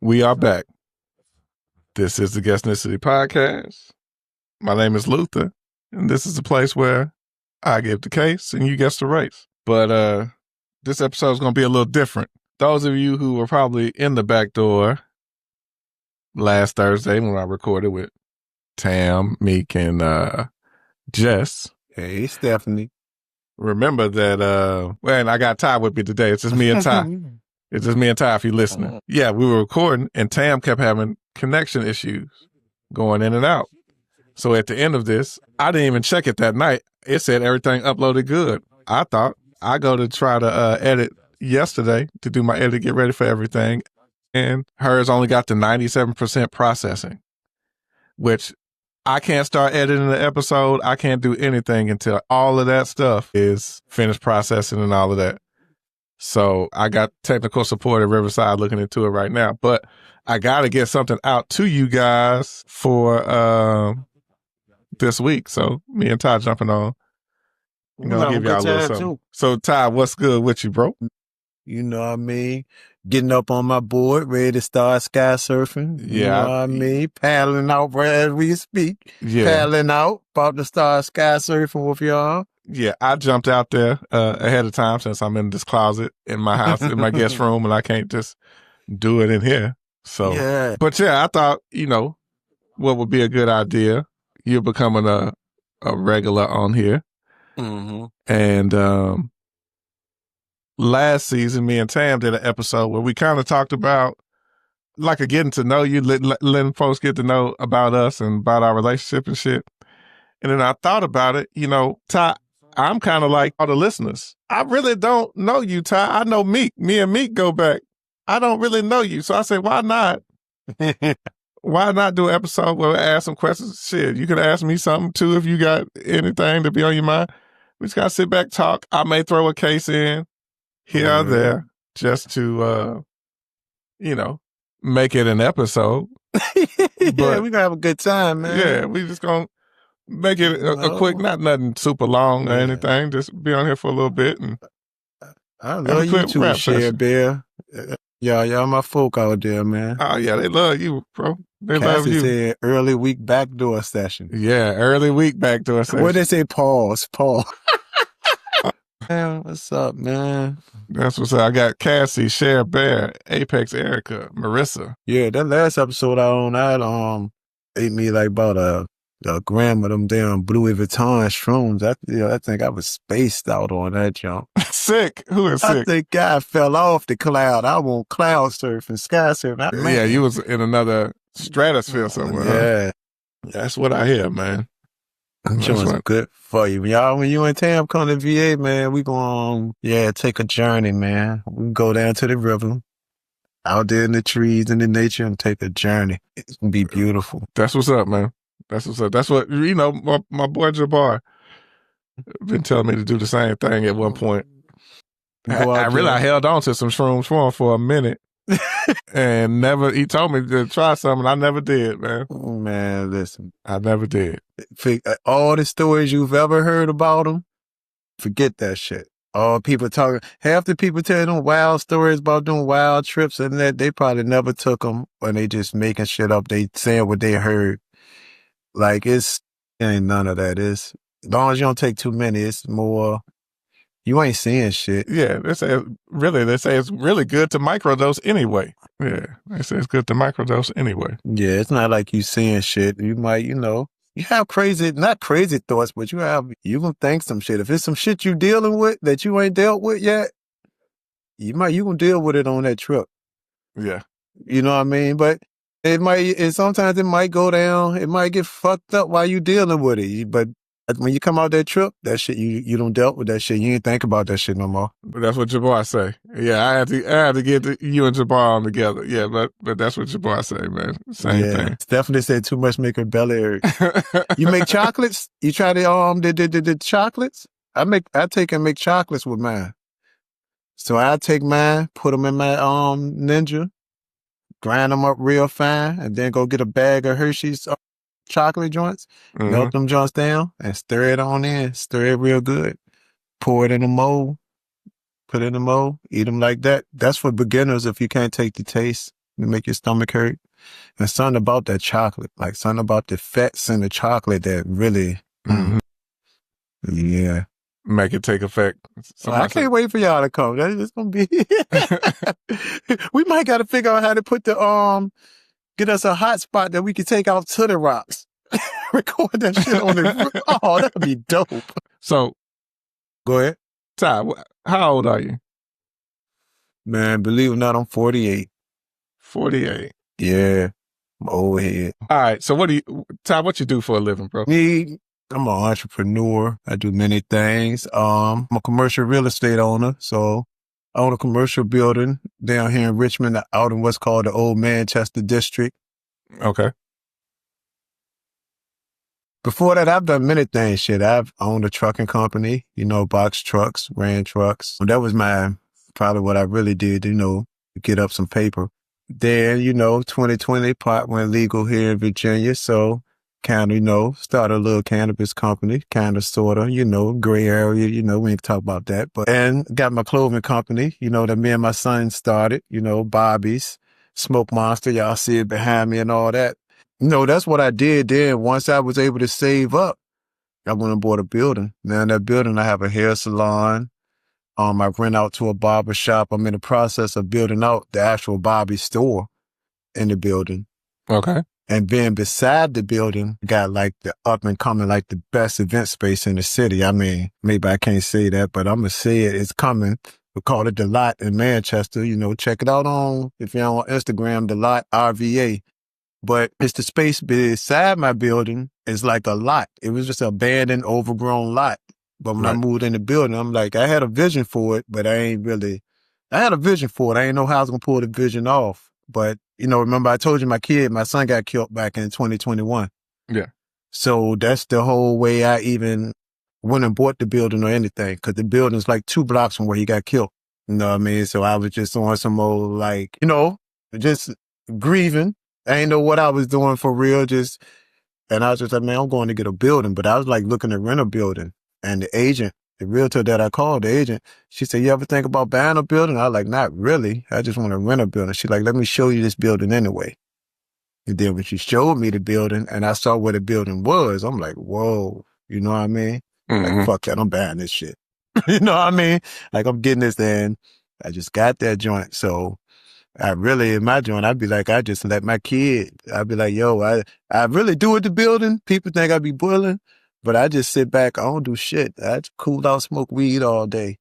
We are back. This is the Guestnessity podcast. My name is Luther, and this is a place where I give the case and you guess the race. But this episode is going to be a little different. Those of you who were probably in the back door last Thursday when I recorded with Tam, Meek, and Jess. Hey, Stephanie. Remember that, and I got Ty with me today. It's just me and Ty. It's just me and Ty if you're listening. Yeah, we were recording and Tam kept having connection issues going in and out. So at the end of this, I didn't even check it that night. It said everything uploaded good. I thought I go to try to edit yesterday to do my edit, get ready for everything. And hers only got to 97% processing, which I can't start editing the episode. I can't do anything until all of that stuff is finished processing and all of that. So I got technical support at Riverside looking into it right now. But I got to get something out to you guys for this week. So me and Ty jumping on. I'm going to give y'all a little something. Too. So Ty, what's good with you, bro? You know what I mean? Getting up on my board, ready to start sky surfing. You know what I mean? Paddling out right as we speak. Yeah. Paddling out, about to start sky surfing with y'all. Yeah, I jumped out there ahead of time since I'm in this closet in my house, in my guest room, and I can't just do it in here. So, yeah. But yeah, I thought, what would be a good idea? You're becoming a regular on here. Mm-hmm. And last season, me and Tam did an episode where we kind of talked about like a getting to know you, letting folks get to know about us and about our relationship and shit. And then I thought about it, Ty, I'm kind of like all the listeners. I really don't know you, Ty. I know Meek. Me and Meek go back. I don't really know you. So I said, why not? Why not do an episode where I ask some questions? Shit, you could ask me something too if you got anything to be on your mind. We just got to sit back, talk. I may throw a case in here or there just to, make it an episode. Yeah, we're going to have a good time, man. Yeah, we just going to make it a quick, not nothing super long or anything. Just be on here for a little bit. And I love you too, Share Bear. Y'all my folk out there, man. Oh, yeah, they love you, bro. They love you. Said early week backdoor session. Yeah, early week backdoor session. What they say? Pause. Man, what's up, man? That's what's up. I got Cassie, Cher, Bear, Apex, Erica, Marissa. Yeah, that last episode I ate me like about a gram of them damn Louis Vuitton shrooms. I think I was spaced out on that jump. Sick? Who is sick? I think I fell off the cloud. I want cloud surfing, sky surfing. Yeah, you was in another stratosphere somewhere. Yeah. Huh? That's what I hear, man. I'm sure it's good for you. Y'all, when you and Tam come to VA, man, we going take a journey, man. We can go down to the river, out there in the trees and the nature and take a journey. It's going to be beautiful. That's what's up, man. That's what's up. That's what, my boy Jabbar been telling me to do the same thing at one point. I held on to some shrooms for a minute. And he told me to try something. I never did, man. Man, listen. I never did. All the stories you've ever heard about them, forget that shit. All people talking, half the people telling them wild stories about doing wild trips and that they probably never took them when they just making shit up. They saying what they heard. Like ain't none of that. As long as you don't take too many, it's more. You ain't seeing shit. Yeah, they say it's really good to microdose anyway. Yeah, they say it's good to microdose anyway. Yeah, it's not like you seeing shit. You might, you have not crazy thoughts, but you gonna think some shit. If it's some shit you dealing with that you ain't dealt with yet, you gonna deal with it on that trip. Yeah. You know what I mean? But sometimes it might go down. It might get fucked up while you dealing with it. But when you come out that trip, that shit, you don't dealt with that shit. You ain't think about that shit no more. But that's what Jabbar say. Yeah, I had to get you and Jabbar on together. Yeah, but that's what Jabbar say, man. Same thing. Stephanie said too much make her belly hurt. You make chocolates? You try the chocolates? I take and make chocolates with mine. So I take mine, put them in my Ninja, grind them up real fine, and then go get a bag of Hershey's chocolate joints, melt them joints down, and stir it on in. Stir it real good. Pour it in a mold. Put it in a mold. Eat them like that. That's for beginners if you can't take the taste. to make your stomach hurt. And something about that chocolate, like something about the fats in the chocolate that really, yeah. Make it take effect. So I can't wait for y'all to come. It's going to be, we might got to figure out how to put get us a hot spot that we can take out to the rocks. Record that shit on the, oh, that'd be dope. So. Go ahead. Ty, how old are you? Man, believe it or not, I'm 48. 48. Yeah. I'm old head. All right. So Ty, what you do for a living, bro? Me, I'm an entrepreneur. I do many things. I'm a commercial real estate owner. So I own a commercial building down here in Richmond, out in what's called the Old Manchester District. Okay. Before that, I've done many things. Shit, I've owned a trucking company, box trucks, ran trucks. That was probably what I really did, get up some paper. Then, 2020, pot went legal here in Virginia. So kind of, started a little cannabis company, kind of, sort of, gray area, we ain't talk about that. And got my clothing company, that me and my son started, Bobby's, Smoke Monster. Y'all see it behind me and all that. That's what I did then. Once I was able to save up, I went and bought a building. Now in that building, I have a hair salon. I rent out to a barber shop. I'm in the process of building out the actual Bobby store in the building. Okay. And then beside the building, got like the up and coming, like the best event space in the city. I mean, maybe I can't say that, but I'm going to say it. It's coming. We call it The Lot in Manchester. Check it out if you're on Instagram, The Lot RVA. But it's the space beside my building. It's like a lot. It was just an abandoned, overgrown lot. But when I moved in the building, I'm like, I had a vision for it, but I had a vision for it. I didn't know how I was going to pull the vision off. But, remember I told you my son got killed back in 2021. Yeah. So that's the whole way I even went and bought the building or anything, because the building's like 2 blocks from where he got killed. You know what I mean? So I was just on some old, just grieving. I ain't know what I was doing for real. And I was just like, man, I'm going to get a building. But I was like looking to rent a building. And the realtor that I called, the agent, she said, you ever think about buying a building? I was like, not really. I just want to rent a building. She's like, let me show you this building anyway. And then when she showed me the building and I saw where the building was, I'm like, whoa, you know what I mean? Like, fuck that, I'm buying this shit. You know what I mean? Like, I'm getting this in. I just got that joint. So in my joint, I'd be like, I just let my kid, I'd be like, yo, I really do it the building. People think I be bullying, but I just sit back. I don't do shit. I just cool out, smoke weed all day,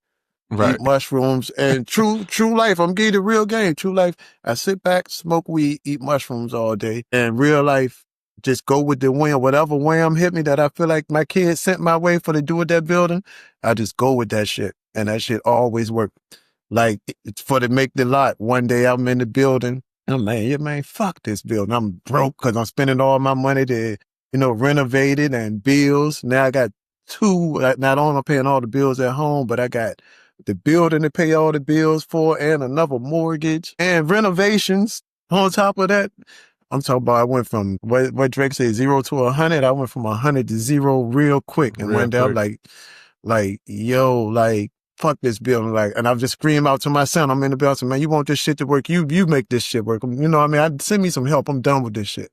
eat mushrooms, and true life. I'm getting the real game. True life. I sit back, smoke weed, eat mushrooms all day. And real life, just go with the whim. Whatever whim hit me that I feel like my kids sent my way for to do with that building, I just go with that shit. And that shit always worked. Like, it's for to make the lot. One day I'm in the building. I'm like, yeah, man, fuck this building. I'm broke because I'm spending all my money to, renovate it and bills. Now I got 2, not only am I paying all the bills at home, but I got the building to pay all the bills for and another mortgage and renovations on top of that. I'm talking about I went from, what Drake said, 0 to 100. I went from 100 to 0 real quick. And one day I'm like, yo, like, fuck this building. Like, and I'll just scream out to my son. I'm in the building. I say, man, you want this shit to work? You make this shit work. You know what I mean? Send me some help. I'm done with this shit.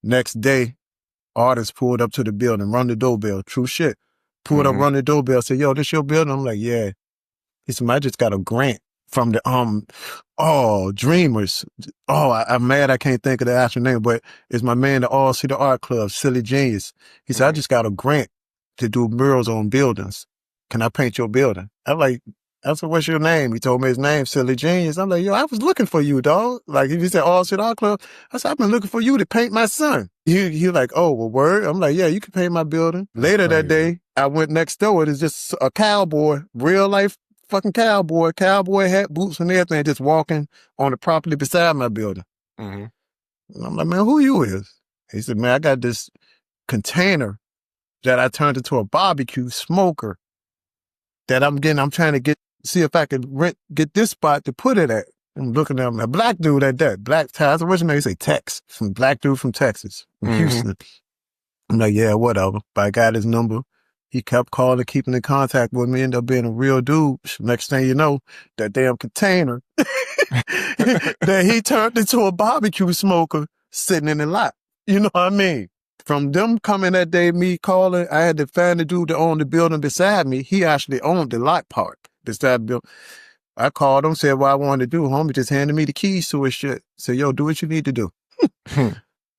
Next day, artists pulled up to the building, run the doorbell. True shit. Pulled up, run the doorbell. Said, yo, this your building? I'm like, yeah. He said, man, I just got a grant from the, Dreamers. I'm mad I can't think of the actual name, but it's my man, the All City Art Club, Silly Genius. He said, I just got a grant to do murals on buildings. Can I paint your building? I'm like, I said, what's your name? He told me his name, Silly Genius. I'm like, yo, I was looking for you, dog. Like, he said, All Shit Art Club. I said, I've been looking for you to paint my son. He like, oh, well, word? I'm like, yeah, you can paint my building. Later that day, I went next door. It's just a cowboy, real life fucking cowboy hat, boots and everything, just walking on the property beside my building. And I'm like, man, who you is? He said, man, I got this container that I turned into a barbecue smoker that I'm trying to see if I could get this spot to put it at. I'm looking at him, a black dude at that, black ties. What's your name? He say Tex, some black dude from Texas, from Houston. I'm like, yeah, whatever. But I got his number. He kept calling, keeping in contact with me, ended up being a real dude. Next thing you know, that damn container that he turned into a barbecue smoker sitting in the lot. You know what I mean? From them coming that day, me calling, I had to find the dude that owned the building beside me. He actually owned the lot part beside the building. I called him, said what I wanted to do. Homie just handed me the keys to his shit. Said, yo, do what you need to do.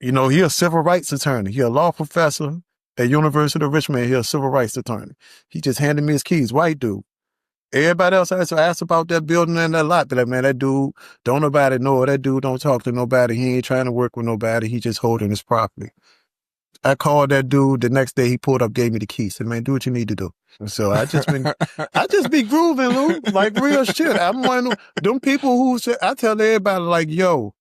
You know, he a civil rights attorney. He a law professor at University of Richmond. He a civil rights attorney. He just handed me his keys. White dude. Everybody else asked about that building and that lot. Be like, man, that dude, don't nobody know. That dude don't talk to nobody. He ain't trying to work with nobody. He just holding his property. I called that dude. The next day he pulled up, gave me the keys. Said, man, do what you need to do. And so I just be grooving, Lou, like real shit. I'm one of them people who say, I tell everybody like, yo,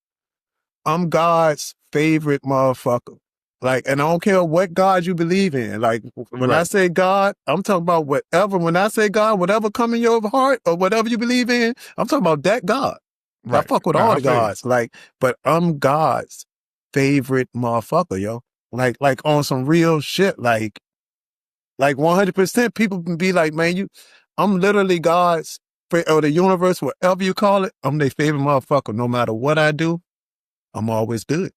I'm God's favorite motherfucker. Like, and I don't care what God you believe in. Like, when I say God, I'm talking about whatever. When I say God, whatever come in your heart or whatever you believe in, I'm talking about that God. Right. I fuck with all the gods. Like, but I'm God's favorite motherfucker, yo. Like on some real shit. Like 100% people can be like, man, I'm literally God's, or the universe, whatever you call it, I'm their favorite motherfucker. No matter what I do, I'm always good.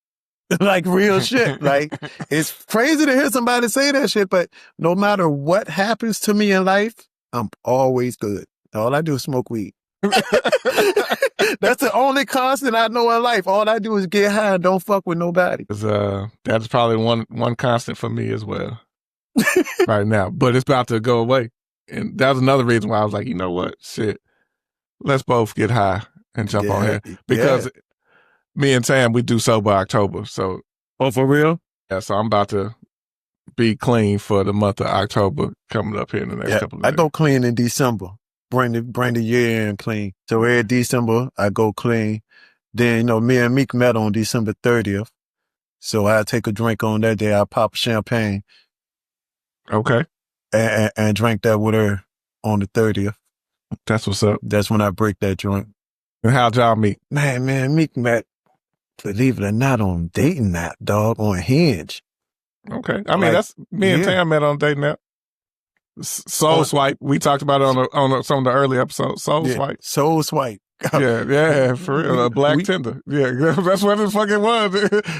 Like real shit. Like, it's crazy to hear somebody say that shit, but no matter what happens to me in life, I'm always good. All I do is smoke weed. That's the only constant I know in life. All I do is get high and don't fuck with nobody. That's probably one constant for me as well right now, but it's about to go away. And that's another reason why I was like, you know what? Shit, let's both get high and jump on here. Because me and Tam, we do Sober October. So, oh, for real? Yeah, so I'm about to be clean for the month of October coming up here in the next couple of days. I go clean in December. Bring the year in clean. So every December, I go clean. Then, you know, me and Meek met on December 30th. So I take a drink on that day. I pop champagne. Okay. And drink that with her on the 30th. That's what's up. That's when I break that joint. And how'd y'all meet? Man, Meek met, believe it or not, on dating app, dog, on Hinge. Okay. I mean, that's me and Tam met on dating app. Soul Swipe. We talked about it on some of the early episodes. Soul Swipe. Soul Swipe. Yeah, for real. A black Tinder. Yeah, that's what the fuck it was.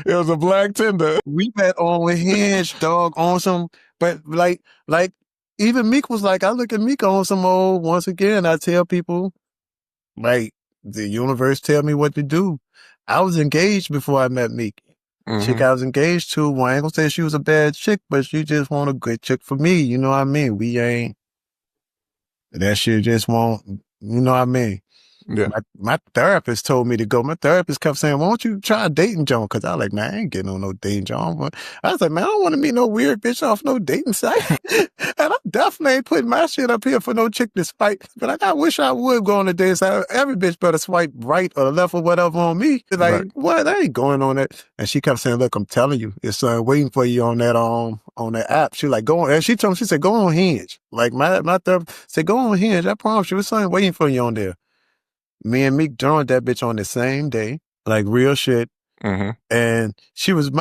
It was a black Tinder. We met on Hinge, dog, on some, but like even Meek was like, I look at Meek on some old, once again, I tell people, like, the universe tell me what to do. I was engaged before I met Meek. Mm-hmm. Chick I was engaged to, well, I ain't gonna say she was a bad chick, but she just want a good chick for me. You know what I mean? We ain't, that shit just won't, you know what I mean? Yeah. My therapist told me to go. My therapist kept saying, why don't you try dating John? Cause I was like, man, I ain't getting on no dating John. But I was like, man, I don't want to meet no weird bitch off no dating site. And I definitely ain't putting my shit up here for no chick to swipe. But I wish I would go on a dating site. Every bitch better swipe right or left or whatever on me. Like, what? I ain't going on that. And she kept saying, look, I'm telling you, it's waiting for you on that app. She like, go on. And she told me, she said, go on Hinge. Like my therapist said, go on Hinge. I promise you, it's something waiting for you on there. Me and Meek joined that bitch on the same day, like real shit. Mm-hmm. And she was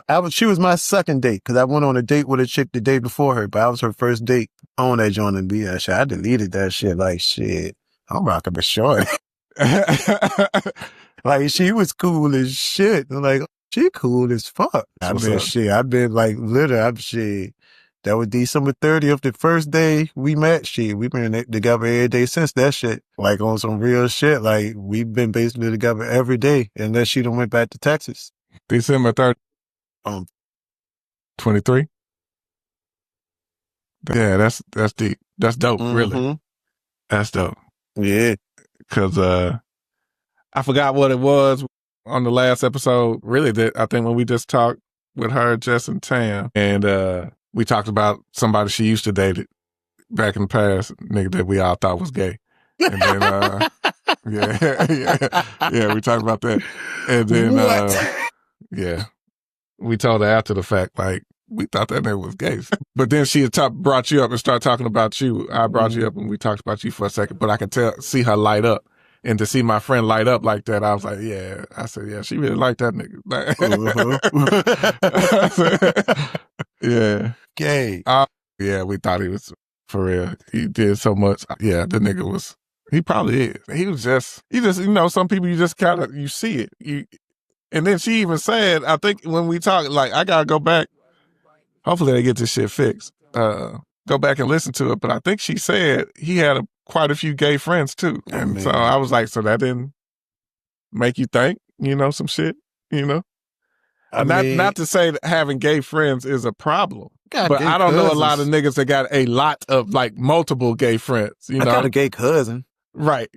my second date, because I went on a date with a chick the day before her, but I was her first date on that joint and be that shit. I deleted that shit like shit. I'm rocking a short. Like she was cool as shit. I'm like, she cool as fuck. I've been like literally, that was December 30th, the first day we met. We've been together every day since that shit. Like on some real shit. Like we've been basically together every day, unless she done went back to Texas. December 30th. 23. Yeah, that's deep. That's dope. Mm-hmm. Really. That's dope. Yeah. Cause I forgot what it was on the last episode. Really, that I think when we just talked with her, Jess and Tam, and we talked about somebody she used to date back in the past, nigga that we all thought was gay. And then, we talked about that. And then, we told her after the fact, like, we thought that nigga was gay. But then she had brought you up and started talking about you. I brought you up and we talked about you for a second, but I could see her light up. And to see my friend light up like that, I was like, yeah. I said, yeah, she really liked that nigga. Yeah. Gay. Yeah, we thought he was, for real. He did so much. Yeah, the nigga was He probably is. Some people you just kind of, you see it. And then she even said, I think when we talk, like, I gotta go back. Hopefully they get this shit fixed. Go back and listen to it. But I think she said he had quite a few gay friends too. And so I was like, so that didn't make you think, some shit, Not to say that having gay friends is a problem. But I don't know a lot of niggas that got a lot of like multiple gay friends, I got a gay cousin. Right,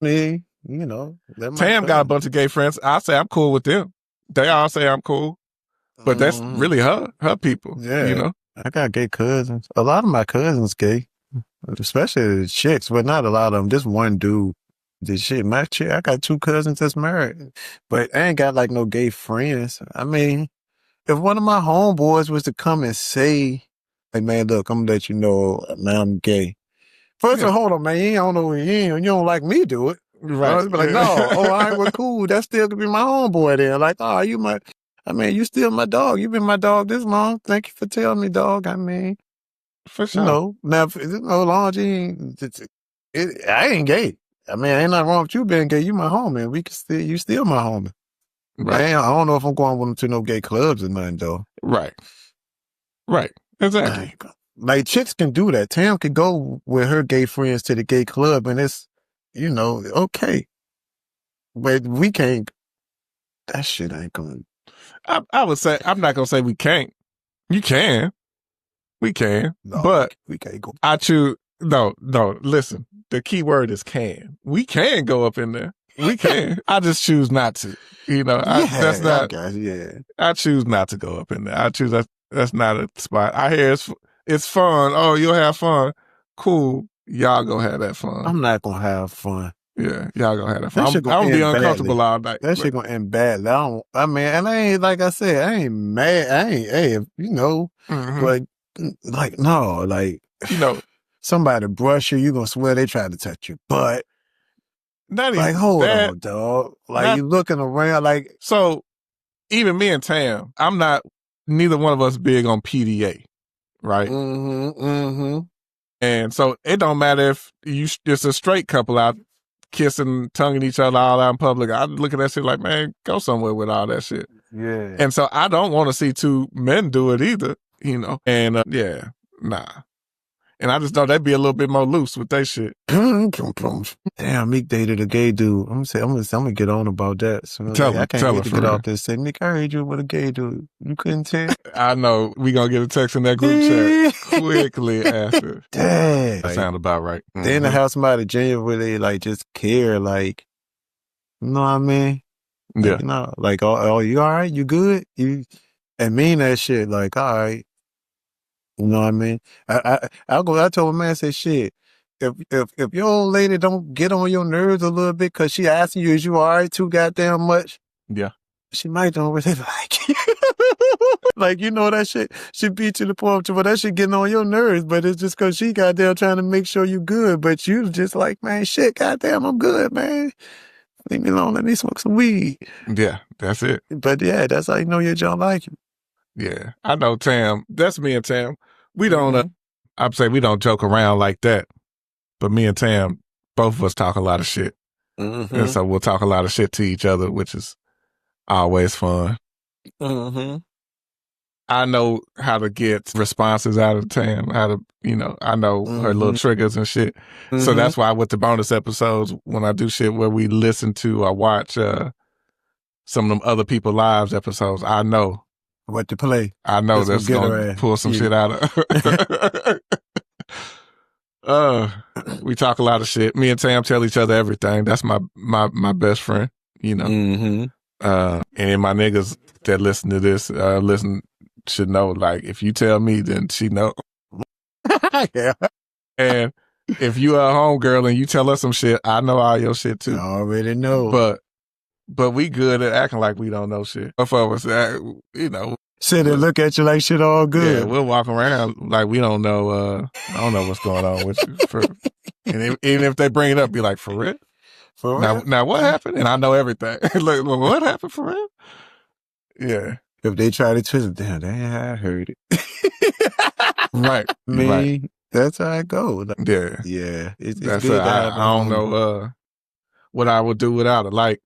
Me, Tam got a bunch of gay friends. I say I'm cool with them. They all say I'm cool. But that's really her people. Yeah. I got gay cousins. A lot of my cousins gay. Especially the chicks, but not a lot of them. Just one dude. This shit. My chick, I got 2 cousins that's married. But I ain't got like no gay friends. I mean, if one of my homeboys was to come and say, hey man, look, I'm gonna let you know now I'm gay. First of all, hold on, man, you don't like me do it. Right. I'd be like, no, all right, well, cool. That still could be my homeboy then. Like, oh, you still my dog. You've been my dog this long. Thank you for telling me, dog. I mean, for sure. Now, long as I ain't gay. I mean, ain't nothing wrong with you being gay. You my homie. You still my homie. Right. I don't know if I'm going with them to no gay clubs or nothing, though. Right. Exactly. Like, chicks can do that. Tam can go with her gay friends to the gay club, and it's, okay. But we can't. That shit ain't going. I would say, I'm not going to say we can't. You can. We can. No, but we can't go. I choose. No, listen. The key word is can. We can go up in there. We can. I just choose not to. I choose not to go up in there. I choose that's not a spot. I hear it's fun. Oh, you'll have fun. Cool. Y'all go have that fun. I'm not gonna have fun. Yeah, y'all gonna have that fun. I'm gonna be uncomfortable all night. That shit gonna end badly. And I ain't, like I said, I ain't mad. I ain't, but like, no, like, somebody brush you gonna swear they tried to touch your butt. Not like, hold on, dog. Like, you looking around, like. So, even me and Tam, neither one of us big on PDA, right? And so, it don't matter if it's a straight couple out kissing, tonguing each other all out in public. I look at that shit like, man, go somewhere with all that shit. Yeah. And so, I don't want to see 2 men do it either, And, nah. And I just know they'd be a little bit more loose with that shit. Damn, Meek dated a gay dude. I'm gonna get on about that. So I can't wait to get off this. Say, Meek, I heard you with a gay dude. You couldn't tell? I know. We gonna get a text in that group chat quickly after. Damn. That sound about right. Then to have somebody genuinely like just care, like, you know what I mean? Yeah. Like, oh, you all right? You good? And mean that shit. Like, all right. You know what I mean? I told my man, I say, shit, if your old lady don't get on your nerves a little bit because she asking you, is you all right too goddamn much? Yeah. She might don't really like you. Like, that shit, she beat you to the point where that shit getting on your nerves, but it's just because she goddamn trying to make sure you good, but you just like, man, shit, goddamn, I'm good, man. Leave me alone, let me smoke some weed. Yeah, that's it. But yeah, that's how you know your John like you. Yeah, I know Tam. That's me and Tam. We don't, I'd say we don't joke around like that. But me and Tam, both of us talk a lot of shit. And so we'll talk a lot of shit to each other, which is always fun. I know how to get responses out of Tam, I know her little triggers and shit. So that's why with the bonus episodes, when I do shit where we listen to or watch some of them other people lives episodes, I know what to play. I know that's gonna pull some shit out of. We talk a lot of shit. Me and Tam tell each other everything. That's my best friend, And my niggas that listen to this, should know. Like, if you tell me, then she know. Yeah. And if you are a homegirl and you tell us some shit, I know all your shit too. I already know. But we good at acting like we don't know shit. Both of us, sit and look at you like shit all good. Yeah, we'll walk around like we don't know. I don't know what's going on with you. And even if they bring it up, be like, for real? For real? Now what happened? And I know everything. Like, well, what happened for real? Yeah. If they try to twist it, damn, I heard it. Right. Me, That's how it goes. Yeah. Yeah. It's That's good to have I don't know what I would do without it. Like,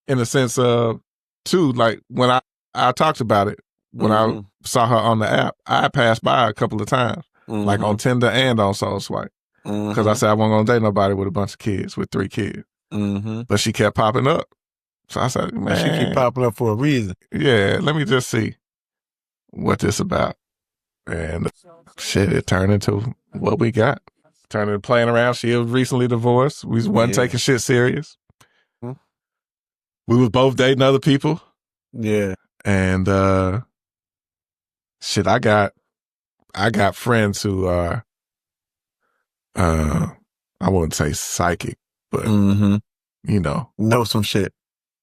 in the sense of, too, like, when I talked about it, when I saw her on the app, I passed by a couple of times, like on Tinder and on Soul Swipe. Because I said I wasn't going to date nobody with a bunch of kids, with 3 kids. But she kept popping up. So I said, man. She keep popping up for a reason. Yeah, let me just see what this about. And shit, it turned into what we got. Turned into playing around. She was recently divorced. We wasn't taking shit serious. We was both dating other people. Yeah. And shit, I got friends who are I wouldn't say psychic, but you know some shit.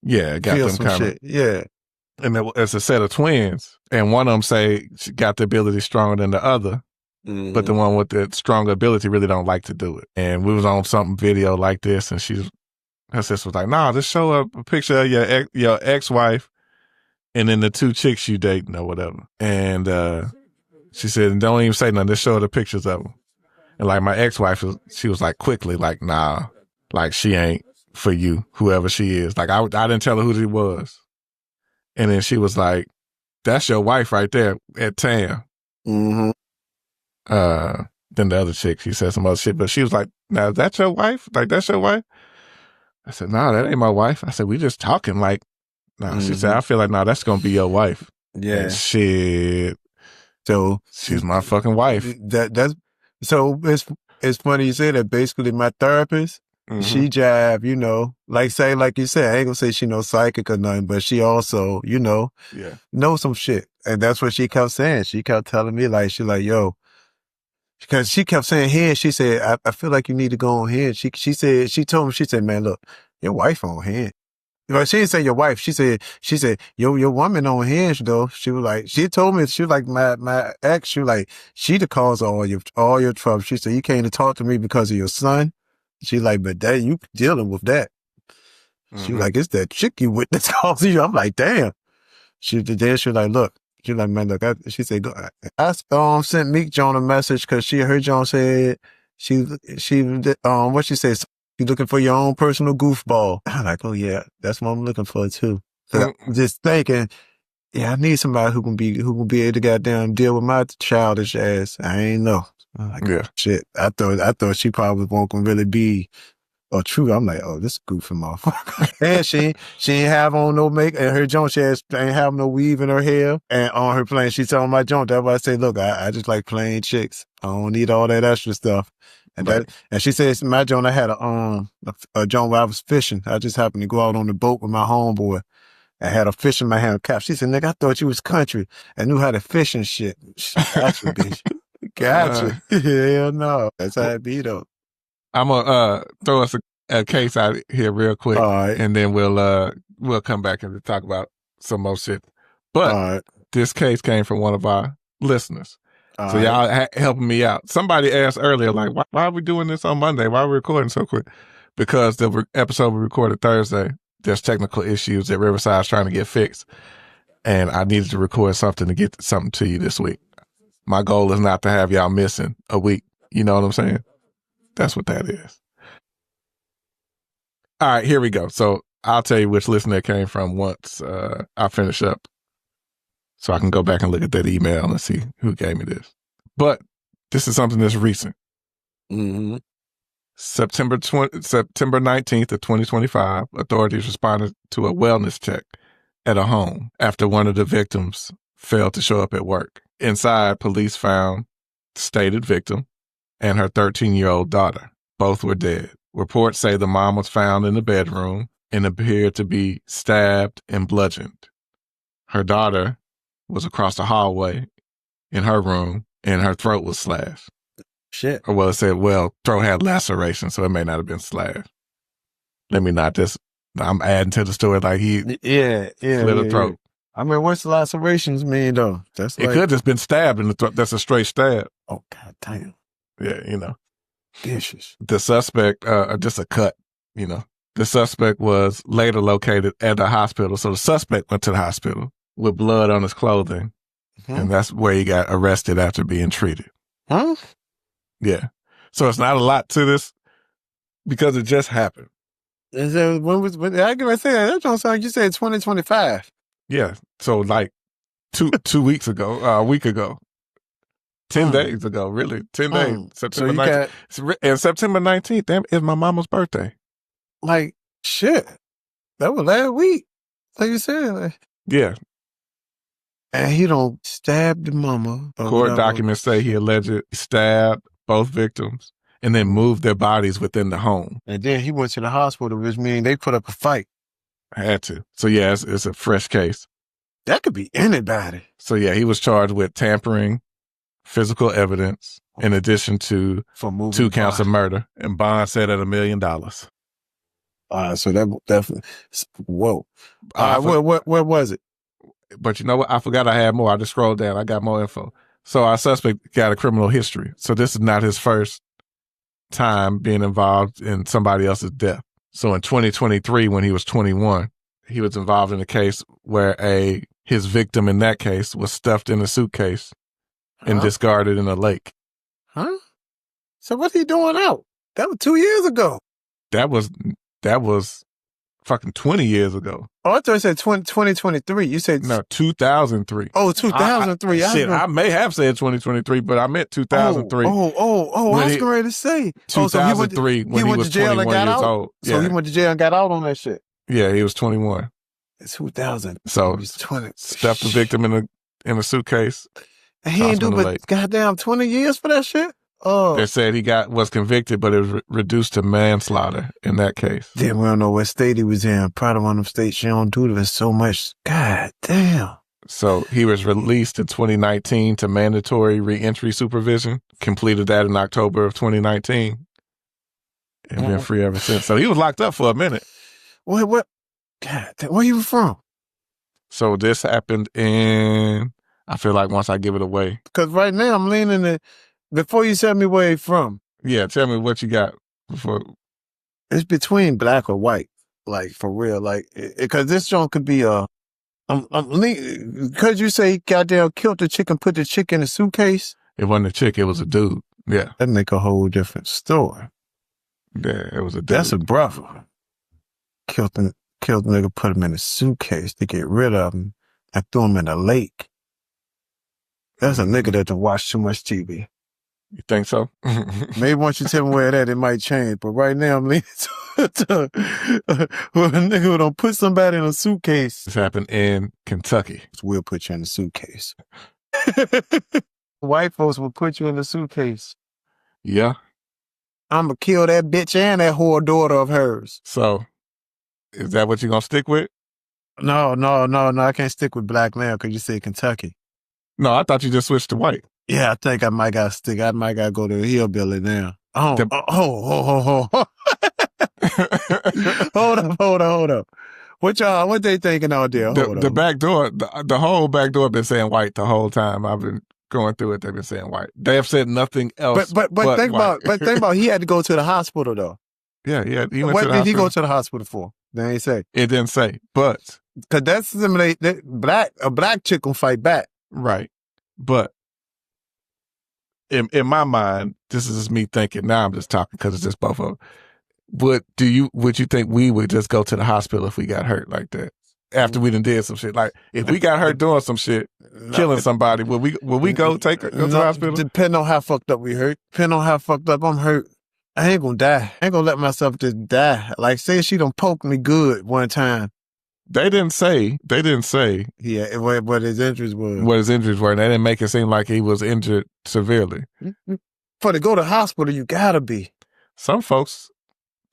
Yeah, got Feel them some kind of shit. Yeah. And it's a set of twins, and one of them say she got the ability stronger than the other, but the one with the stronger ability really don't like to do it. And we was on something video like this, and her sister was like, "Nah, just show up a picture of your ex-wife, and then the 2 chicks you dating or whatever." And she said, "Don't even say nothing. Just show her the pictures of them." And like my ex-wife, she was like quickly like, "Nah, like she ain't for you, whoever she is." Like I didn't tell her who she was. And then she was like, "That's your wife right there at TAM." Then the other chick, she said some other shit, but she was like, "Now, is that your wife? Like, that's your wife?" I said, "No, that ain't my wife." I said, "We just talking like," no. She said, "I feel like, no, that's going to be your wife." Yeah. And shit. So she's my fucking wife. So it's funny you say that. Basically, my therapist, she jive, like you said, I ain't gonna say she knows psychic or nothing, but she also, knows some shit. And that's what she kept saying. She kept telling me, like, yo, because she kept saying here, she said, I feel like you need to go on here. She told me, she said, man, look, your wife on here. She didn't say your wife. She said, your woman on hinge though. She was like, she told me, she was like, my ex, she was like, she the cause of all your trouble. She said, you came to talk to me because of your son. She like, but that, you dealing with that. She was like, it's that chick you with that's causing you. I'm like, damn. She was like, look. She was like, man, look, she said, I sent Meek John a message because her John said, what she said, you looking for your own personal goofball. I'm like, oh yeah, that's what I'm looking for too. I'm just thinking, yeah, I need somebody who can be able to goddamn deal with my childish ass. I ain't know. I'm like, shit. I thought she probably won't gonna really be true. I'm like, oh, this goofy motherfucker. And she ain't have on no makeup. And her joint, she ain't have no weave in her hair. And on her plane, she telling my joint. That's why I say, look, I just like plain chicks. I don't need all that extra stuff. And and she says, my joint, I had a joint where I was fishing. I just happened to go out on the boat with my homeboy. I had a fish in my hand cap. She said, nigga, I thought you was country. I knew how to fish and shit. Gotcha, bitch. Gotcha. Hell no. That's how it be though. I'm gonna throw us a case out here real quick, and then we'll come back and talk about some more shit. But this case came from one of our listeners, so y'all helping me out. Somebody asked earlier, like, why are we doing this on Monday? Why are we recording so quick? Because the episode we recorded Thursday, there's technical issues that Riverside's trying to get fixed, and I needed to record something to get something to you this week. My goal is not to have y'all missing a week. You know what I'm saying? That's what that is. All right, here we go. So I'll tell you which listener it came from once I finish up, so I can go back and look at that email and see who gave me this. But this is something that's recent. September 19th of 2025, authorities responded to a wellness check at a home after one of the victims failed to show up at work. Inside, police found stated victim and her 13-year-old daughter. Both were dead. Reports say the mom was found in the bedroom and appeared to be stabbed and bludgeoned. Her daughter was across the hallway in her room and her throat was slashed. Shit. Or well, it said, throat had laceration, so it may not have been slashed. Let me not just, I'm adding to the story like he slit her throat. I mean, what's the lacerations mean though? It could just been stabbed in the throat. That's a straight stab. Oh, God damn. Yeah, you know. Vicious. The suspect, just a cut, you know. The suspect was later located at the hospital. So the suspect went to the hospital with blood on his clothing. And that's where he got arrested after being treated. Huh? Yeah. So it's not a lot to this because it just happened. And so I can say that don't sound like you said 2025. Yeah. So like 2 weeks ago, a week ago, 10 days ago, really. 10 days. September 19th. And September 19th, damn, is my mama's birthday. Like, shit. That was last week. Like you said. Like, yeah. And he don't stab the mama. Court documents say he allegedly stabbed both victims and then moved their bodies within the home. And then he went to the hospital, which means they put up a fight. Had to. So yeah, it's a fresh case. That could be anybody. So yeah, he was charged with tampering physical evidence in addition to 2 counts of murder, and bond set at $1 million. So that definitely, whoa. Where was it? But you know what? I forgot I had more. I just scrolled down. I got more info. So our suspect got a criminal history. So this is not his first time being involved in somebody else's death. So in 2023, when he was 21, he was involved in a case where his victim in that case was stuffed in a suitcase and discarded in a lake. Huh? So what's he doing out? That was 2 years ago. That was fucking 20 years ago. Oh, I thought you said 2023. You said... No, 2003. Oh, 2003. I may have said 2023, but I meant 2003. I was going to say. 2003 when he was 21 years old. So he went to jail and got out on that shit. Yeah, he was 21. It's 2000. So he was 20. Stuffed the victim in a suitcase. And he didn't do but goddamn 20 years for that shit? Oh. They said he was convicted, but it was reduced to manslaughter in that case. Then we don't know what state he was in. Probably one of them states she don't do this so much. God damn. So he was released in 2019 to mandatory reentry supervision. Completed that in October of 2019. And been free ever since. So he was locked up for a minute. What? God, where you from? So this happened I feel like once I give it away. Because right now I'm leaning before you tell me where he's from. Yeah, tell me what you got before. It's between black or white, like for real. Like, because this joint could be because you say he goddamn killed the chick and put the chick in a suitcase. It wasn't a chick, it was a dude. Yeah. That make a whole different story. Yeah, it was a dude. That's a brother. Killed the nigga, put him in a suitcase to get rid of him and threw him in a lake. That's a nigga that don't watch too much TV. You think so? Maybe once you tell me where that, it might change. But right now, I'm leaning to a nigga who don't put somebody in a suitcase. This happened in Kentucky. We'll put you in a suitcase. White folks will put you in a suitcase. Yeah. I'm going to kill that bitch and that whore daughter of hers. So, is that what you're going to stick with? No. I can't stick with black now because you said Kentucky. No, I thought you just switched to white. Yeah, I think I might got to stick. I might got to go to the hillbilly now. Hold up. What they thinking out there? The back door, the whole back door been saying white the whole time. I've been going through it. They've been saying white. They have said nothing else. But think about he had to go to the hospital though. Yeah. He went to the what did he hospital. go to the hospital for? They ain't say. It didn't say, but because that's a black chick will fight back. Right. But in my mind, this is just me thinking. Now I'm just talking because it's just both of them. Would you think we would just go to the hospital if we got hurt like that? After we done did some shit? Like, if we got hurt doing some shit, killing somebody, will we go to the hospital? Depending on how fucked up we hurt. Depending on how fucked up I'm hurt. I ain't gonna die. I ain't gonna let myself just die. Like, say she done poked me good one time. They didn't say. Yeah, what his injuries were. What his injuries were. And they didn't make it seem like he was injured severely. For to go to hospital, you gotta be. Some folks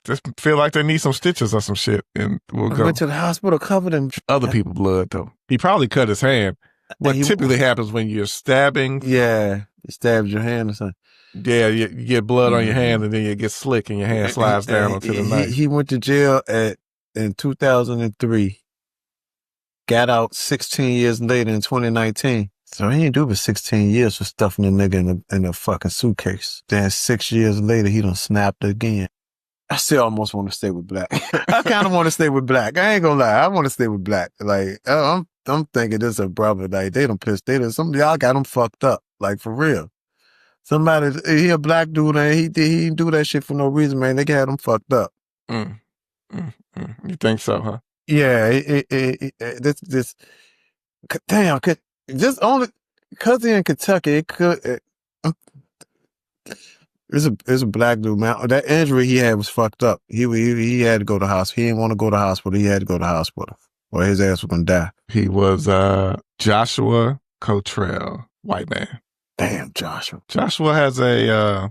just feel like they need some stitches or some shit, and we'll go. Went to the hospital covered in other people's blood, though. He probably cut his hand. What typically happens when you're stabbing. Yeah, you stabbed your hand or something. Yeah, you get blood on your hand, and then you get slick, and your hand slides down onto the knife. He went to jail in 2003. Got out 16 years later in 2019. So he ain't do but 16 years for stuffing a nigga in a fucking suitcase. Then 6 years later, he done snapped again. I still almost want to stay with black. I kind of want to stay with black. I ain't gonna lie. I want to stay with black. Like, I'm thinking this a brother. Like, some of y'all got them fucked up. Like, for real. Somebody, he a black dude, and he didn't do that shit for no reason, man. They got him fucked up. You think so, huh? Yeah, this damn, just only because he in Kentucky, it could. It's a black dude, man. That injury he had was fucked up. He had to go to the hospital. He didn't want to go to the hospital. He had to go to the hospital, or his ass was gonna die. He was Joshua Cottrell, white man. Damn, Joshua. Joshua has a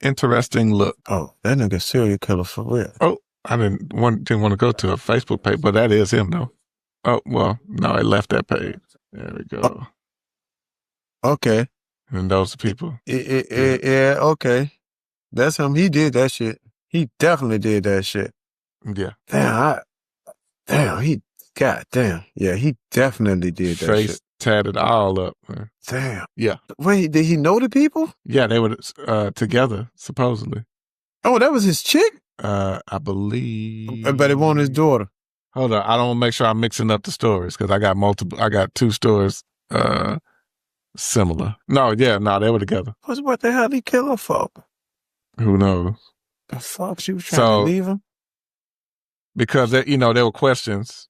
interesting look. Oh, that nigga serial killer for real. Oh, I didn't want to go to a Facebook page, but that is him though. Oh well, no, I left that page. There we go. Okay. And those people. Yeah, okay. That's him. He did that shit. He definitely did that shit. Yeah. Damn. Yeah, he definitely did that Face shit. tatted all up, man. Damn. Yeah. Wait, did he know the people? Yeah, they were together, supposedly. Oh, that was his chick? I believe. But it wasn't his daughter. Hold on. I don't want to make sure I'm mixing up the stories because I got two stories similar. No, they were together. What the hell he kill her for? Who knows? The fuck, she was trying to leave him? Because, there were questions,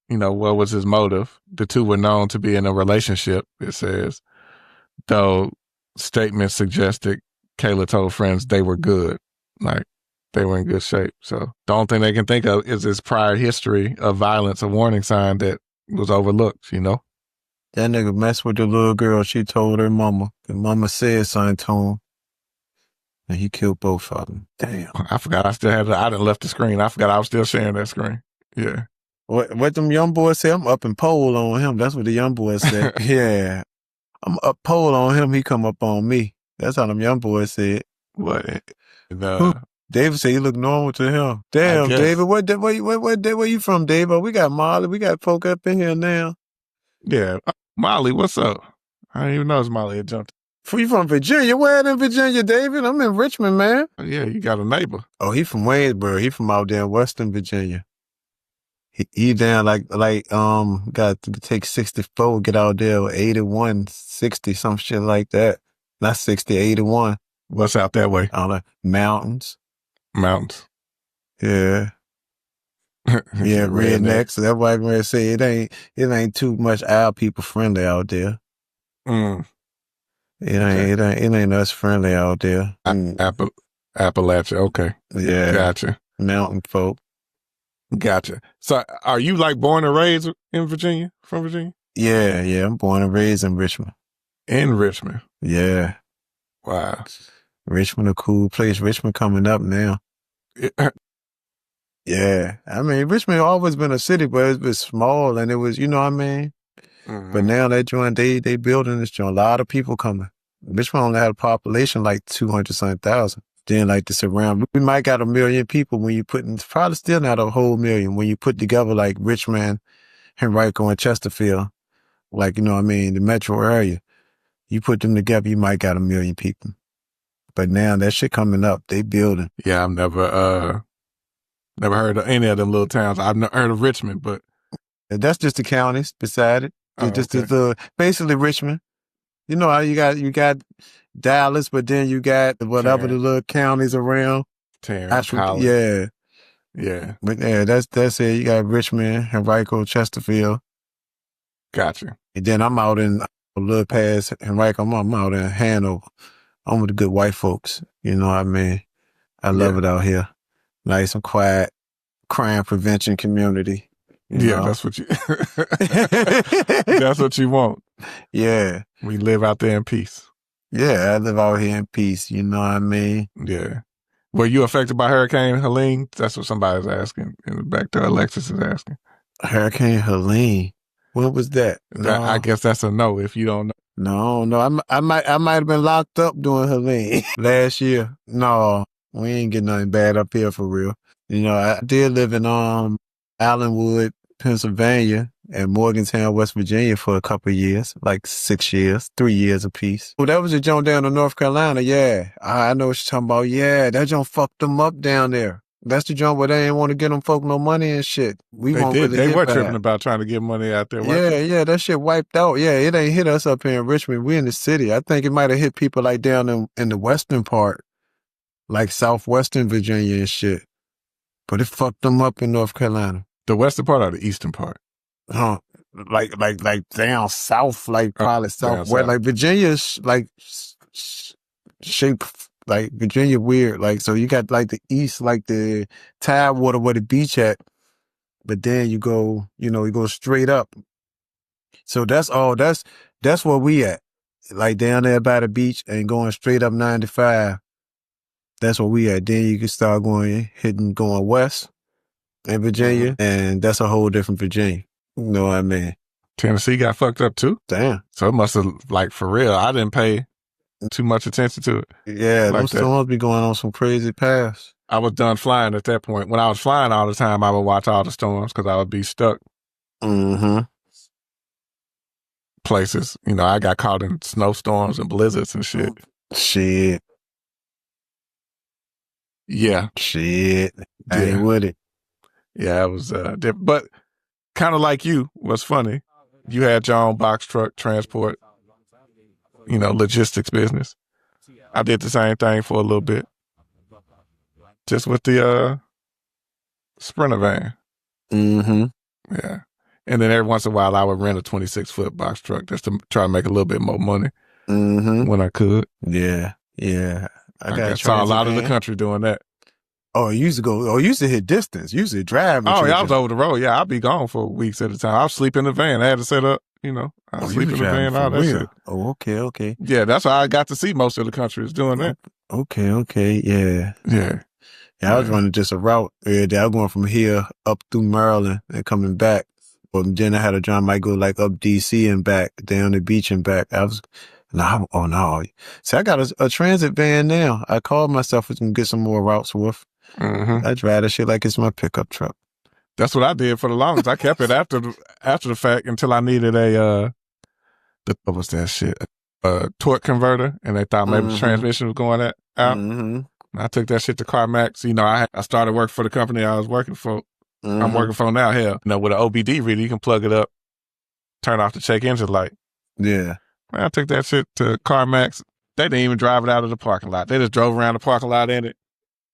what was his motive? The two were known to be in a relationship, it says, though statements suggested Kayla told friends they were good, like they were in good shape. So the only thing they can think of is his prior history of violence, a warning sign that was overlooked, That nigga messed with the little girl. She told her mama. The mama said something to him. And he killed both of them. Damn. I forgot I didn't left the screen. I forgot I was still sharing that screen. Yeah. What them young boys say? I'm up and pole on him. That's what the young boys said. Yeah. I'm up pole on him. He come up on me. That's how them young boys said. What? David said he look normal to him. Damn, David. Where you from, David? We got Molly. We got folk up in here now. Yeah. Molly, what's up? I didn't even know Molly had jumped. You from Virginia? Where in Virginia, David? I'm in Richmond, man. Oh, yeah, you got a neighbor. Oh, he from Waynesboro. He from out there in Western Virginia. He down got to take 64, get out there 81, 60, some shit like that. Not 60, 81. What's out that way? Mountains. Mountains. Yeah. Yeah, rednecks. That's why I'm gonna say it ain't too much our people friendly out there. It ain't us friendly out there. Appalachia, okay. Yeah. Gotcha. Mountain folk. Gotcha. So are you like born and raised in Virginia, from Virginia? Yeah, I'm born and raised in Richmond. In Richmond? Yeah. Wow. Richmond a cool place. Richmond coming up now. Yeah. I mean, Richmond always been a city, but it's been small and it was, you know what I mean? Mm-hmm. But now that joint, they building this joint. A lot of people coming. Richmond only had a population like 200,000. Then like the surround, we might got 1 million people when you probably still not a whole million when you put together like Richmond, Henrico, and Chesterfield. Like, you know what I mean? The metro area. You put them together, you might got 1 million people. But now that shit coming up, they building. Yeah, I've never heard of any of them little towns. I've never heard of Richmond, but that's just the counties beside it. It's basically Richmond. You know how you got Dallas, but then you got whatever the little counties around. Terrence, yeah. But yeah, that's it. You got Richmond, Henrico, Chesterfield. Gotcha. And then I'm out in a little past Henrico. I'm out in Hanover. I'm with the good white folks. You know what I mean? I love it out here. Nice and quiet, crime prevention community. You know? That's what you that's what you want. Yeah. We live out there in peace. Yeah, I live out here in peace. You know what I mean? Yeah. Were you affected by Hurricane Helene? That's what somebody's asking. And back to Alexis is asking. Hurricane Helene. What was that? I guess that's a no if you don't know. No. I might have been locked up during Helene last year. No, we ain't getting nothing bad up here for real. You know, I did live in Allenwood, Pennsylvania, and Morgantown, West Virginia for a couple of years, like 6 years, 3 years apiece. Well, that was a joint down in North Carolina, yeah. I know what you're talking about. Yeah, that joint fucked them up down there. That's the joint where they ain't want to get them folk no money and shit. We They won't did. really They were hit tripping back. about trying to get money out there. Yeah, that shit wiped out. Yeah, it ain't hit us up here in Richmond. We in the city. I think it might have hit people like down in the western part, like southwestern Virginia and shit. But it fucked them up in North Carolina. The western part or the eastern part? Huh? Like down south, like probably southwest. Like Virginia's like shape like Virginia weird. Like so you got like the east, like the Tidewater where the beach at, but then you go straight up. So that's where we at. Like down there by the beach and going straight up 95. That's where we at. Then you can start going west in Virginia, and that's a whole different Virginia. You know what I mean? Tennessee got fucked up too? Damn. So it must have, like, for real, I didn't pay too much attention to it. Yeah, like those storms be going on some crazy paths. I was done flying at that point. When I was flying all the time, I would watch all the storms because I would be stuck. Places. You know, I got caught in snowstorms and blizzards and shit. Shit. Yeah. Shit. I ain't with it. Yeah, it was different. But kind of like you, what's funny, you had your own box truck transport, logistics business. I did the same thing for a little bit. Just with the Sprinter van. Yeah. And then every once in a while I would rent a 26-foot box truck just to try to make a little bit more money when I could. Yeah. Yeah. I saw a lot of the country doing that. Oh, you used to hit distance. You used to drive. Oh, yeah, I was over the road. Yeah, I'd be gone for weeks at a time. I was sleep in the van. I had to set up, I was sleep in the van, all that shit. Oh, okay. Yeah, that's how I got to see most of the country is doing that. Okay, yeah. Yeah. Yeah, I was running just a route every day. I was going from here up through Maryland and coming back. But then I had a job, might go like up DC and back, down the beach and back. No. See, I got a transit van now. I called myself to get some more routes with. I drive that shit like it's my pickup truck. That's what I did for the longest. I kept it after the fact until I needed what was that shit? A torque converter, and they thought maybe the transmission was going out. I took that shit to CarMax. I started working for the company I was working for. I'm working for now. Hell, with an OBD reader, you can plug it up, turn off the check engine light. Yeah. Man, I took that shit to CarMax. They didn't even drive it out of the parking lot. They just drove around the parking lot in it.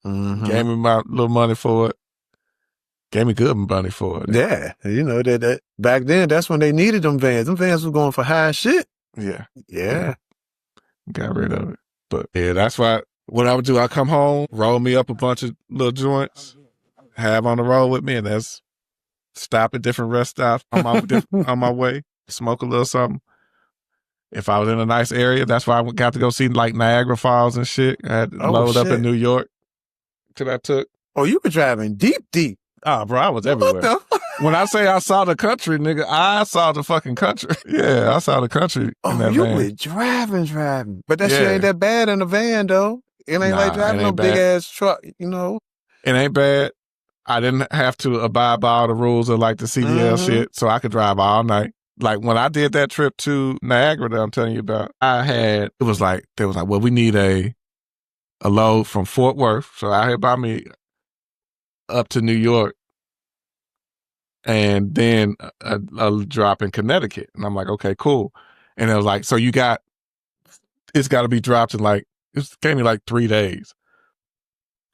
Gave me my little money for it. Gave me good money for it. Yeah. That back then, that's when they needed them vans. Them vans was going for high shit. Yeah. Got rid of it. But yeah, that's why what I would do, I come home, roll me up a bunch of little joints, have on the road with me, and that's stop at different rest stops on my way, smoke a little something. If I was in a nice area, that's why I got to go see like Niagara Falls and shit. I had to load up in New York till I took. Oh, you were driving deep. Oh, bro, I was everywhere. When I say I saw the country, nigga, I saw the fucking country. Yeah, I saw the country in that you van. were driving. But that shit ain't that bad in a van, though. It ain't like driving no big-ass truck, It ain't bad. I didn't have to abide by all the rules of like the CDL shit, so I could drive all night. Like when I did that trip to Niagara that I'm telling you about, they was like, well, we need a load from Fort Worth. So out here by me up to New York and then a drop in Connecticut. And I'm like, okay, cool. And it was like, so it's got to be dropped in it gave me like 3 days,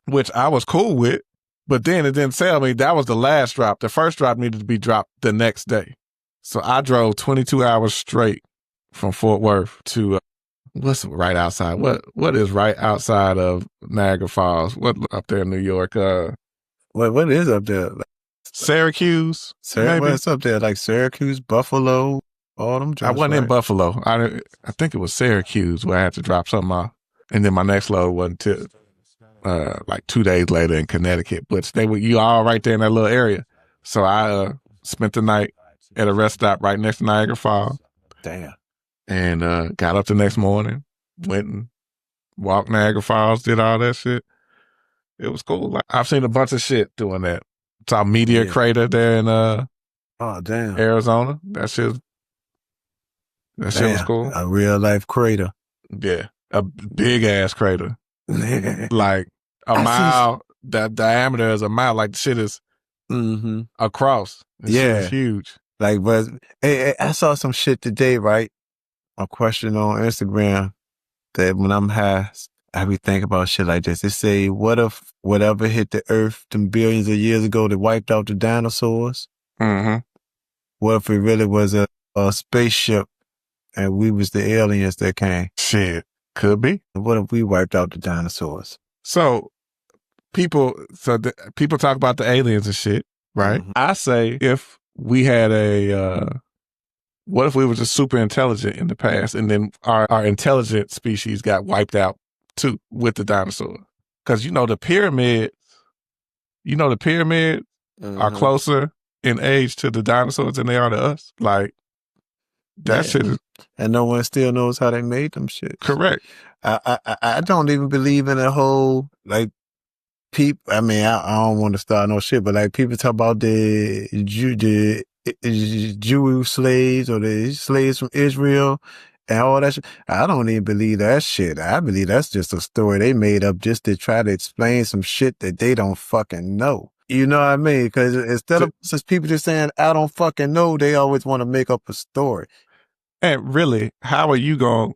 which I was cool with. But then it didn't tell me that was the last drop. The first drop needed to be dropped the next day. So I drove 22 hours straight from Fort Worth to what's right outside? What is right outside of Niagara Falls? What up there in New York? What is up there? Syracuse. What's up there? Like Syracuse, Buffalo, all them. I wasn't in Buffalo. I think it was Syracuse where I had to drop something off, and then my next load wasn't till like 2 days later in Connecticut. But you all right there in that little area. So I spent the night at a rest stop right next to Niagara Falls. Damn. And got up the next morning, went and walked Niagara Falls, did all that shit. It was cool. Like, I've seen a bunch of shit doing that. Saw Meteor Crater there in Arizona. That shit was cool. A real life crater. Yeah. A big ass crater. Like a mile the diameter is a mile. Like the shit is across. This shit is huge. Like, but hey, I saw some shit today, right? A question on Instagram that when I'm high, I be thinking about shit like this. It say, what if whatever hit the earth them billions of years ago that wiped out the dinosaurs? What if it really was a spaceship and we was the aliens that came? Shit, could be. What if we wiped out the dinosaurs? So people talk about the aliens and shit, right? I say if we had what if we were just super intelligent in the past and then our intelligent species got wiped out too with the dinosaur? Because the pyramids are closer in age to the dinosaurs than they are to us. Like, that shit is... And no one still knows how they made them shit. Correct. I don't even believe in a whole, like, people... I mean, I don't want to start no shit, but, like, people talk about the Jewish slaves or the slaves from Israel and all that shit. I don't even believe that shit. I believe that's just a story they made up just to try to explain some shit that they don't fucking know. You know what I mean? Because instead of just people just saying, I don't fucking know, they always want to make up a story. And really, how you going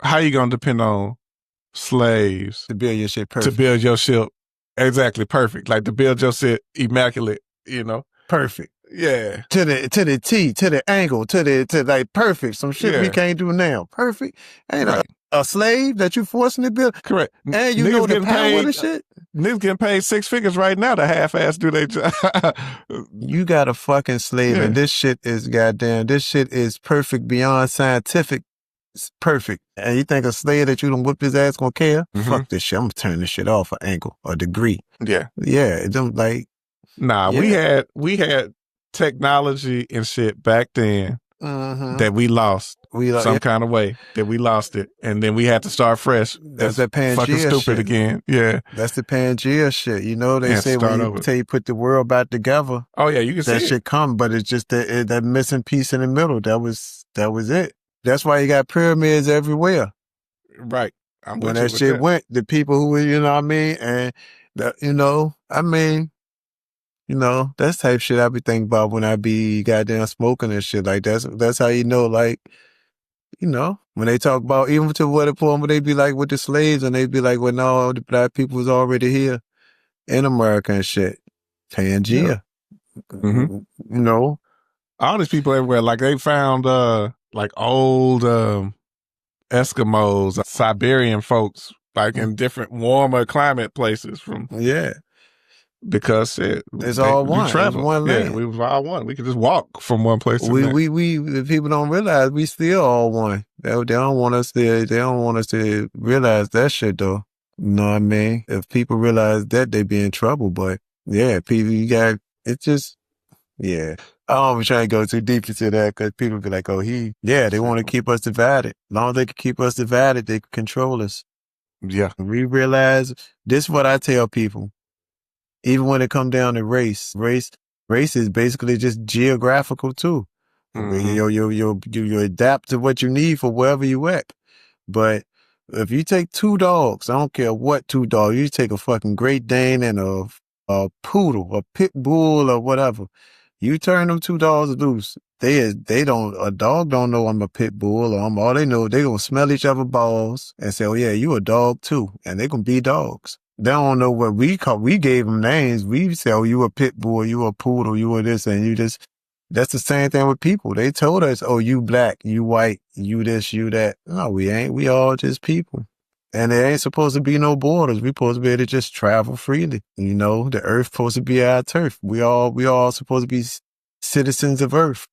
to depend on slaves to build your shit perfect? To build your shit exactly perfect. Like, to build your shit immaculate, Perfect. Yeah. To the T, to the angle, to like perfect. Some shit we can't do now. Perfect. Ain't a slave that you forcing to build. Correct. And you know the power of the shit. Niggas getting paid 6 figures right now to half-ass do their job. You got a fucking slave and this shit is perfect beyond scientific. It's perfect. And you think a slave that you done whipped his ass gonna care? Fuck this shit. I'm gonna turn this shit off an angle or degree. Yeah. Yeah. It don't like... Nah, we had technology and shit back then that we lost some kind of way, that we lost it. And then we had to start fresh. That's that Pangea fucking stupid shit. Again. Yeah. That's the Pangea shit. They say when you put the world back together. Oh yeah, you can see that shit come, but it's just that missing piece in the middle. That was it. That's why you got pyramids everywhere. Right. When that shit went, the people who were, what I mean? And that's type shit I be thinking about when I be goddamn smoking and shit. Like, that's how like, when they talk about, even to what point they be like with the slaves and they be like, well, no, the black people was already here in America and shit. Pangea. Yeah. All these people everywhere, like they found, like old, Eskimos, Siberian folks, like in different warmer climate places from... Yeah. Because it's all one. Travel. One lane. Yeah, we was all one. We could just walk from one place to the next. The people don't realize we still all one. They don't want us to realize that shit though. You know what I mean? If people realize that, they be in trouble. But yeah, people, yeah. I don't be trying to go too deep into that because people be like, they want to keep us divided. As long as they can keep us divided, they can control us. Yeah. We realize, this is what I tell people. Even when it come down to race is basically just geographical too. You adapt to what you need for wherever you at. But if you take 2 dogs, I don't care what 2 dogs, you take a fucking Great Dane and a poodle, a pit bull or whatever. You turn them 2 dogs loose. A dog don't know I'm a pit bull or all they know, they gonna smell each other's balls and say, oh yeah, you a dog too. And they gonna be dogs. They don't know what we gave them names. We say, oh, you a pit bull, you a poodle, you a this, and that's the same thing with people. They told us, oh, you black, you white, you this, you that. No, we ain't. We all just people. And there ain't supposed to be no borders. We supposed to be able to just travel freely. The earth supposed to be our turf. We all supposed to be citizens of earth.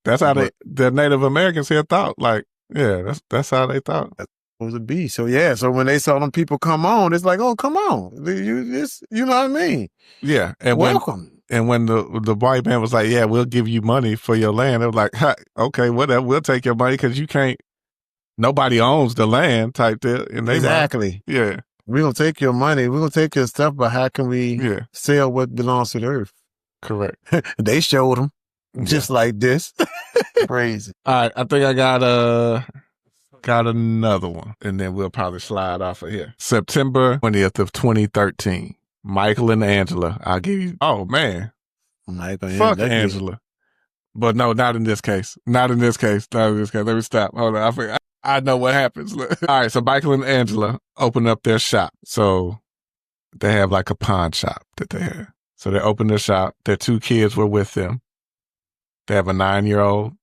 That's how the Native Americans here thought. Like, yeah, that's how they thought. Supposed to be. So yeah, so when they saw them people come on, it's like, oh, come on. You know what I mean? Yeah. And welcome. When the white man was like, yeah, we'll give you money for your land, it was like, okay, whatever, we'll take your money because you can't, nobody owns the land type deal. Exactly. Yeah. We're going to take your money. We're going to take your stuff, but how can we sell what belongs to the earth? Correct. They showed them just like this. Crazy. All right. I think I got another one, and then we'll probably slide off of here. September 20th of 2013. Michael and Angela. I'll give you. Oh man, fuck Angela. But no, not in this case. Not in this case. Not in this case. Let me stop. Hold on. I know what happens. All right. So Michael and Angela open up their shop. So they have like a pawn shop that they have. So they open their shop. Their 2 kids were with them. They have a 9-year-old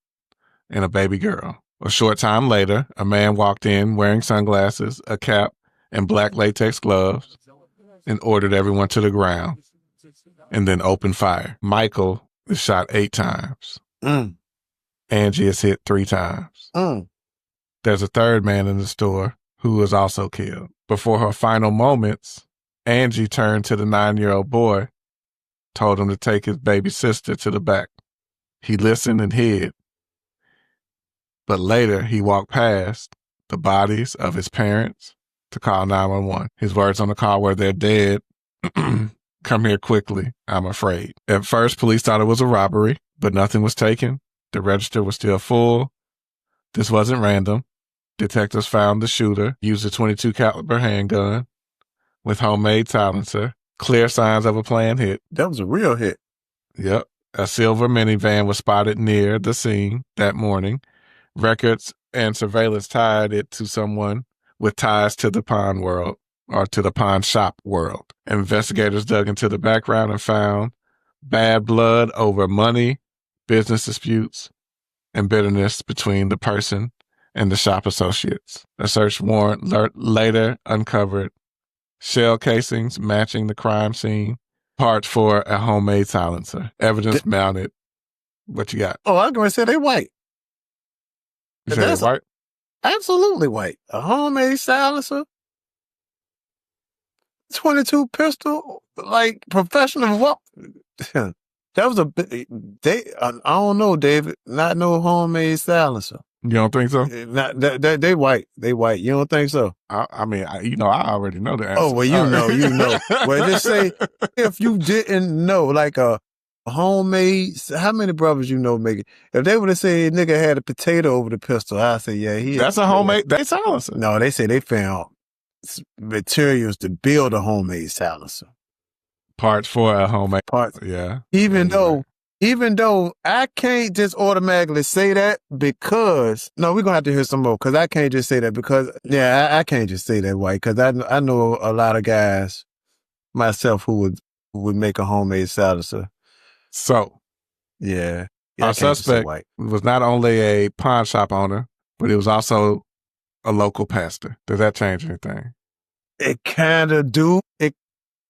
and a baby girl. A short time later, a man walked in wearing sunglasses, a cap, and black latex gloves and ordered everyone to the ground and then opened fire. Michael is shot 8 times. Angie is hit 3 times. There's a third man in the store who was also killed. Before her final moments, Angie turned to the 9-year-old boy, told him to take his baby sister to the back. He listened and hid. But later, he walked past the bodies of his parents to call 911. His words on the call were, "They're dead. Come here quickly. I'm afraid." At first, police thought it was a robbery, but nothing was taken. The register was still full. This wasn't random. Detectives found the shooter used a .22 caliber handgun with homemade silencer. Clear signs of a planned hit. That was a real hit. Yep. A silver minivan was spotted near the scene that morning. Records and surveillance tied it to someone with ties to the pawn world, or to the pawn shop world. Investigators dug into the background and found bad blood over money, business disputes, and bitterness between the person and the shop associates. A search warrant later uncovered shell casings matching the crime scene, parts for a homemade silencer, evidence mounted. What you got? Oh, I was going to say they white. You say they're white? Absolutely white. A homemade silencer, .22 pistol, like professional. That was a big. I don't know, David. Not no homemade silencer. You don't think so? Not they white. They white. You don't think so? I mean, I already know the answer. Oh well, you know. Well, just say if you didn't know, like a homemade. How many brothers you know make it? If they would have said nigga had a potato over the pistol, I say yeah, that's a homemade. They silencer. No, they say they found materials to build a homemade silencer. Parts for a homemade. Parts. Yeah. Even though I can't just automatically say that because no, we're gonna have to hear some more because I can't just say that because I can't just say that white because I know a lot of guys myself who would make a homemade silencer. So, yeah, our suspect was not only a pawn shop owner, but he was also a local pastor. Does that change anything? It kind of do. It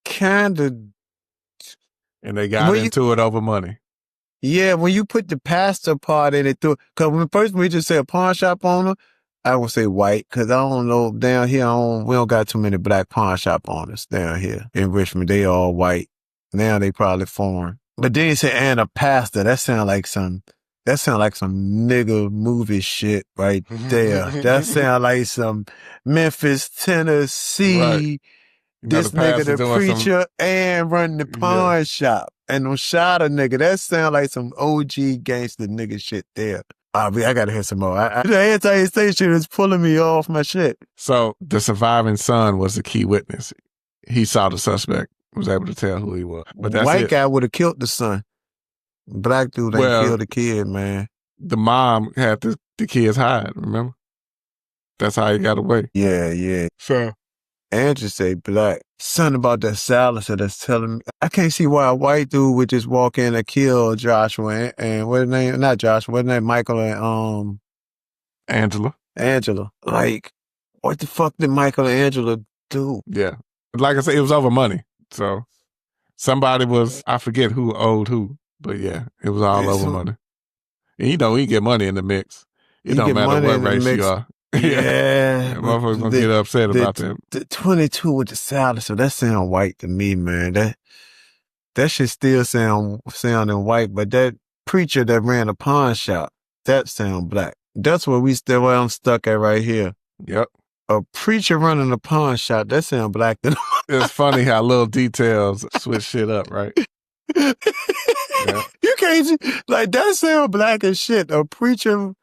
kind of. And they got into it over money. Yeah, when you put the pastor part in it, because when first we just say a pawn shop owner, I would say white, because I don't know, down here, we don't got too many black pawn shop owners down here in Richmond. They all white. Now they probably foreign. But then you say, and a pastor, that sound like some nigga movie shit right there. That sound like some Memphis, Tennessee. Right. This nigga the preacher and run the pawn shop. And them shot a nigga. That sound like some OG gangster nigga shit there. I gotta hear some more. The anti-state shit is pulling me off my shit. So the surviving son was the key witness. He saw the suspect, was able to tell who he was. But that's White guy would have killed the son. Black dude ain't killed the kid, man. The mom had the kids hide, remember? That's how he got away. Yeah. So Andrew say black. Something about that silencer that's telling me. I can't see why a white dude would just walk in and kill Joshua and what's his name? Not Joshua. What's his name? Michael and Angela. Like, what the fuck did Michael and Angela do? Yeah. Like I said, it was over money. So somebody was, I forget who owed who, but yeah, it was all over money. And you get money in the mix. It don't matter what race you are. Yeah. Motherfuckers gonna get upset about that. The 22 with the silencer, that sound white to me, man. That shit still sounding white, but that preacher that ran a pawn shop, that sound black. That's where I'm stuck at right here. Yep. A preacher running a pawn shop, that sound black. It's funny how little details switch shit up, right? Yeah. You can't, like, that sound black as shit. A preacher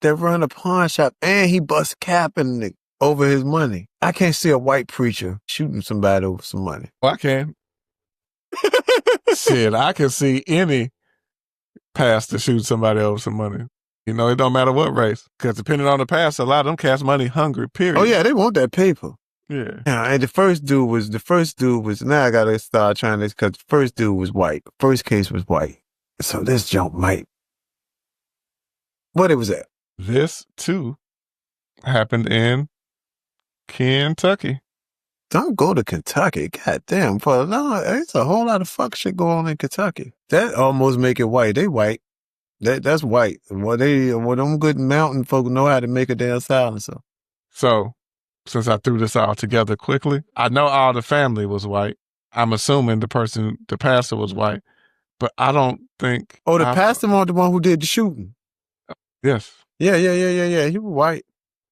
that run a pawn shop and he bust cap in the over his money. I can't see a white preacher shooting somebody over some money. Well, I can. Shit, I can see any pastor shoot somebody over some money. You know, it don't matter what race. Because depending on the pastor, a lot of them cats money hungry, period. Oh, yeah, they want that paper. Yeah. And the first dude was, now I got to start trying this because the first dude was white. First case was white. So this jump might. What it was at? This, too, happened in Kentucky. Don't go to Kentucky. Goddamn. There's a whole lot of fuck shit going on in Kentucky. That almost make it white. They white. That's white. Well, them good mountain folk know how to make a damn silencer. So, since I threw this all together quickly, I know all the family was white. I'm assuming the pastor was white, but I don't think. Oh, the pastor was the one who did the shooting. Yes. Yeah. He was white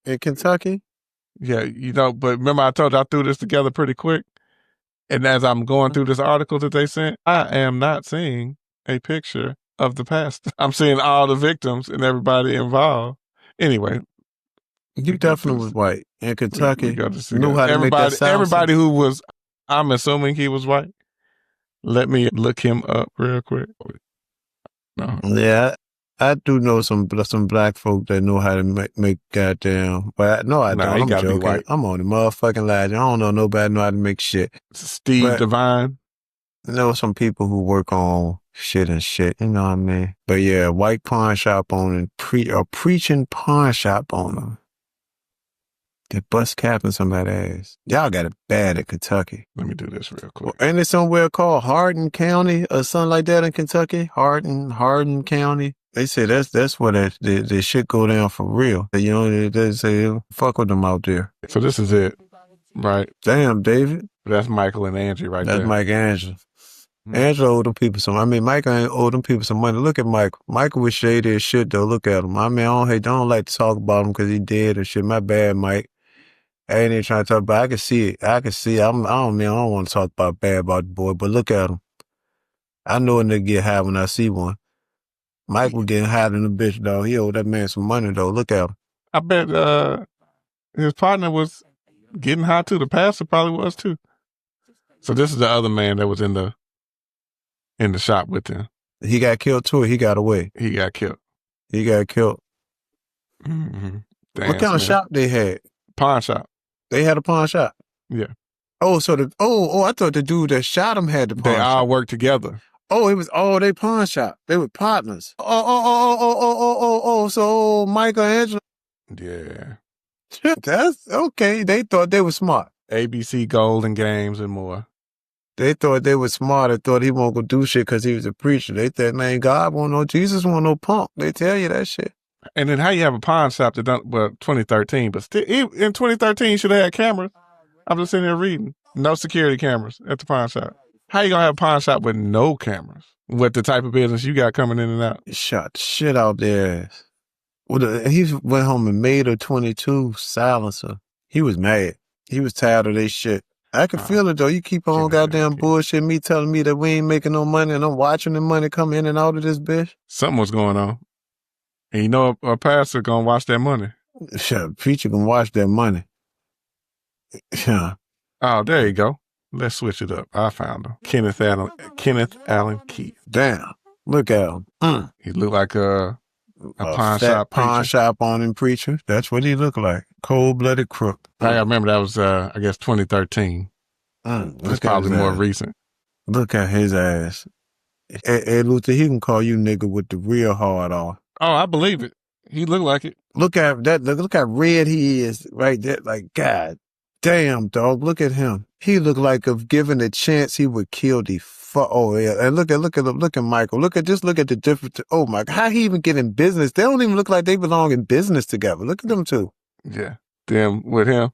in Kentucky. Yeah, you know, but remember I told you I threw this together pretty quick. And as I'm going through this article that they sent, I am not seeing a picture of the pastor. I'm seeing all the victims and everybody involved. Anyway. You definitely was white in Kentucky. We got to see knew that. how to make that sound. Everybody who was, I'm assuming he was white. Let me look him up real quick. No. Yeah, I do know some black folk that know how to make goddamn. But no, I don't. I'm joking. White. I'm on the motherfucking line. I don't know nobody know how to make shit. Steve Divine. I know some people who work on shit and shit. You know what I mean? But yeah, white pawn shop owner, preaching pawn shop owner. They bust capping somebody's ass. Y'all got it bad at Kentucky. Let me do this real quick. Ain't there somewhere called Hardin County or something like that in Kentucky? Hardin County. They say that's where the shit go down for real. You know, they say fuck with them out there. So this is it, right? Damn, David. That's Michael and Angie right there. That's Mike and Angela. Angela owed them people some. I mean, Michael ain't owed them people some money. Look at Michael. Michael was shady as shit though. Look at him. I mean, I don't like to talk about him because he dead and shit. My bad, Mike. I ain't even trying to talk about it. I can see it. I don't want to talk about bad about the boy, but look at him. I know a nigga get high when I see one. Mike was getting high than a bitch, though. He owed that man some money, though. Look at him. I bet his partner was getting high too. The pastor probably was too. So this is the other man that was in the shop with him. He got killed too, or he got away? He got killed. He got killed. Mm-hmm. Damn, what kind of shop they had? Pawn shop. They had a pawn shop? Yeah. Oh, so I thought the dude that shot him had the pawn shop. They all worked together. Oh, it was they pawn shop. They were partners. So Michael Angela. Yeah. That's okay. They thought they were smart. ABC Golden Games and more. They thought they were smart. They thought he won't go do shit because he was a preacher. They thought, man, God won't know, Jesus won't no punk. They tell you that shit. And then how you have a pawn shop that done, 2013, but still, in 2013, you should have had cameras. I'm just sitting there reading. No security cameras at the pawn shop. How you gonna have a pawn shop with no cameras? With the type of business you got coming in and out? He shot shit out their ass. He went home and made a 22 silencer. He was mad. He was tired of this shit. I can feel it though. You keep on goddamn bullshit me telling me that we ain't making no money and I'm watching the money come in and out of this bitch. Something was going on. And you know a pastor gonna watch that money. Shut preacher can watch that money. Yeah. Oh, there you go. Let's switch it up. I found him. Kenneth Allen Keith. Damn. Look at him. He looked like a pawn shop preacher. Pawn shop owning preacher. That's what he looked like. Cold-blooded crook. I remember that was, I guess, 2013. That's probably more recent. Look at his ass. Hey, Luther, he can call you nigga with the real hard on. Oh, I believe it. He looked like it. Look at that. Look how red he is right there. Like, God damn, dog. Look at him. He looked like if given a chance, he would kill the fuck. Oh, yeah. And look at Michael. Look at the difference. Oh, my God. How he even get in business? They don't even look like they belong in business together. Look at them two. Yeah. Them with him.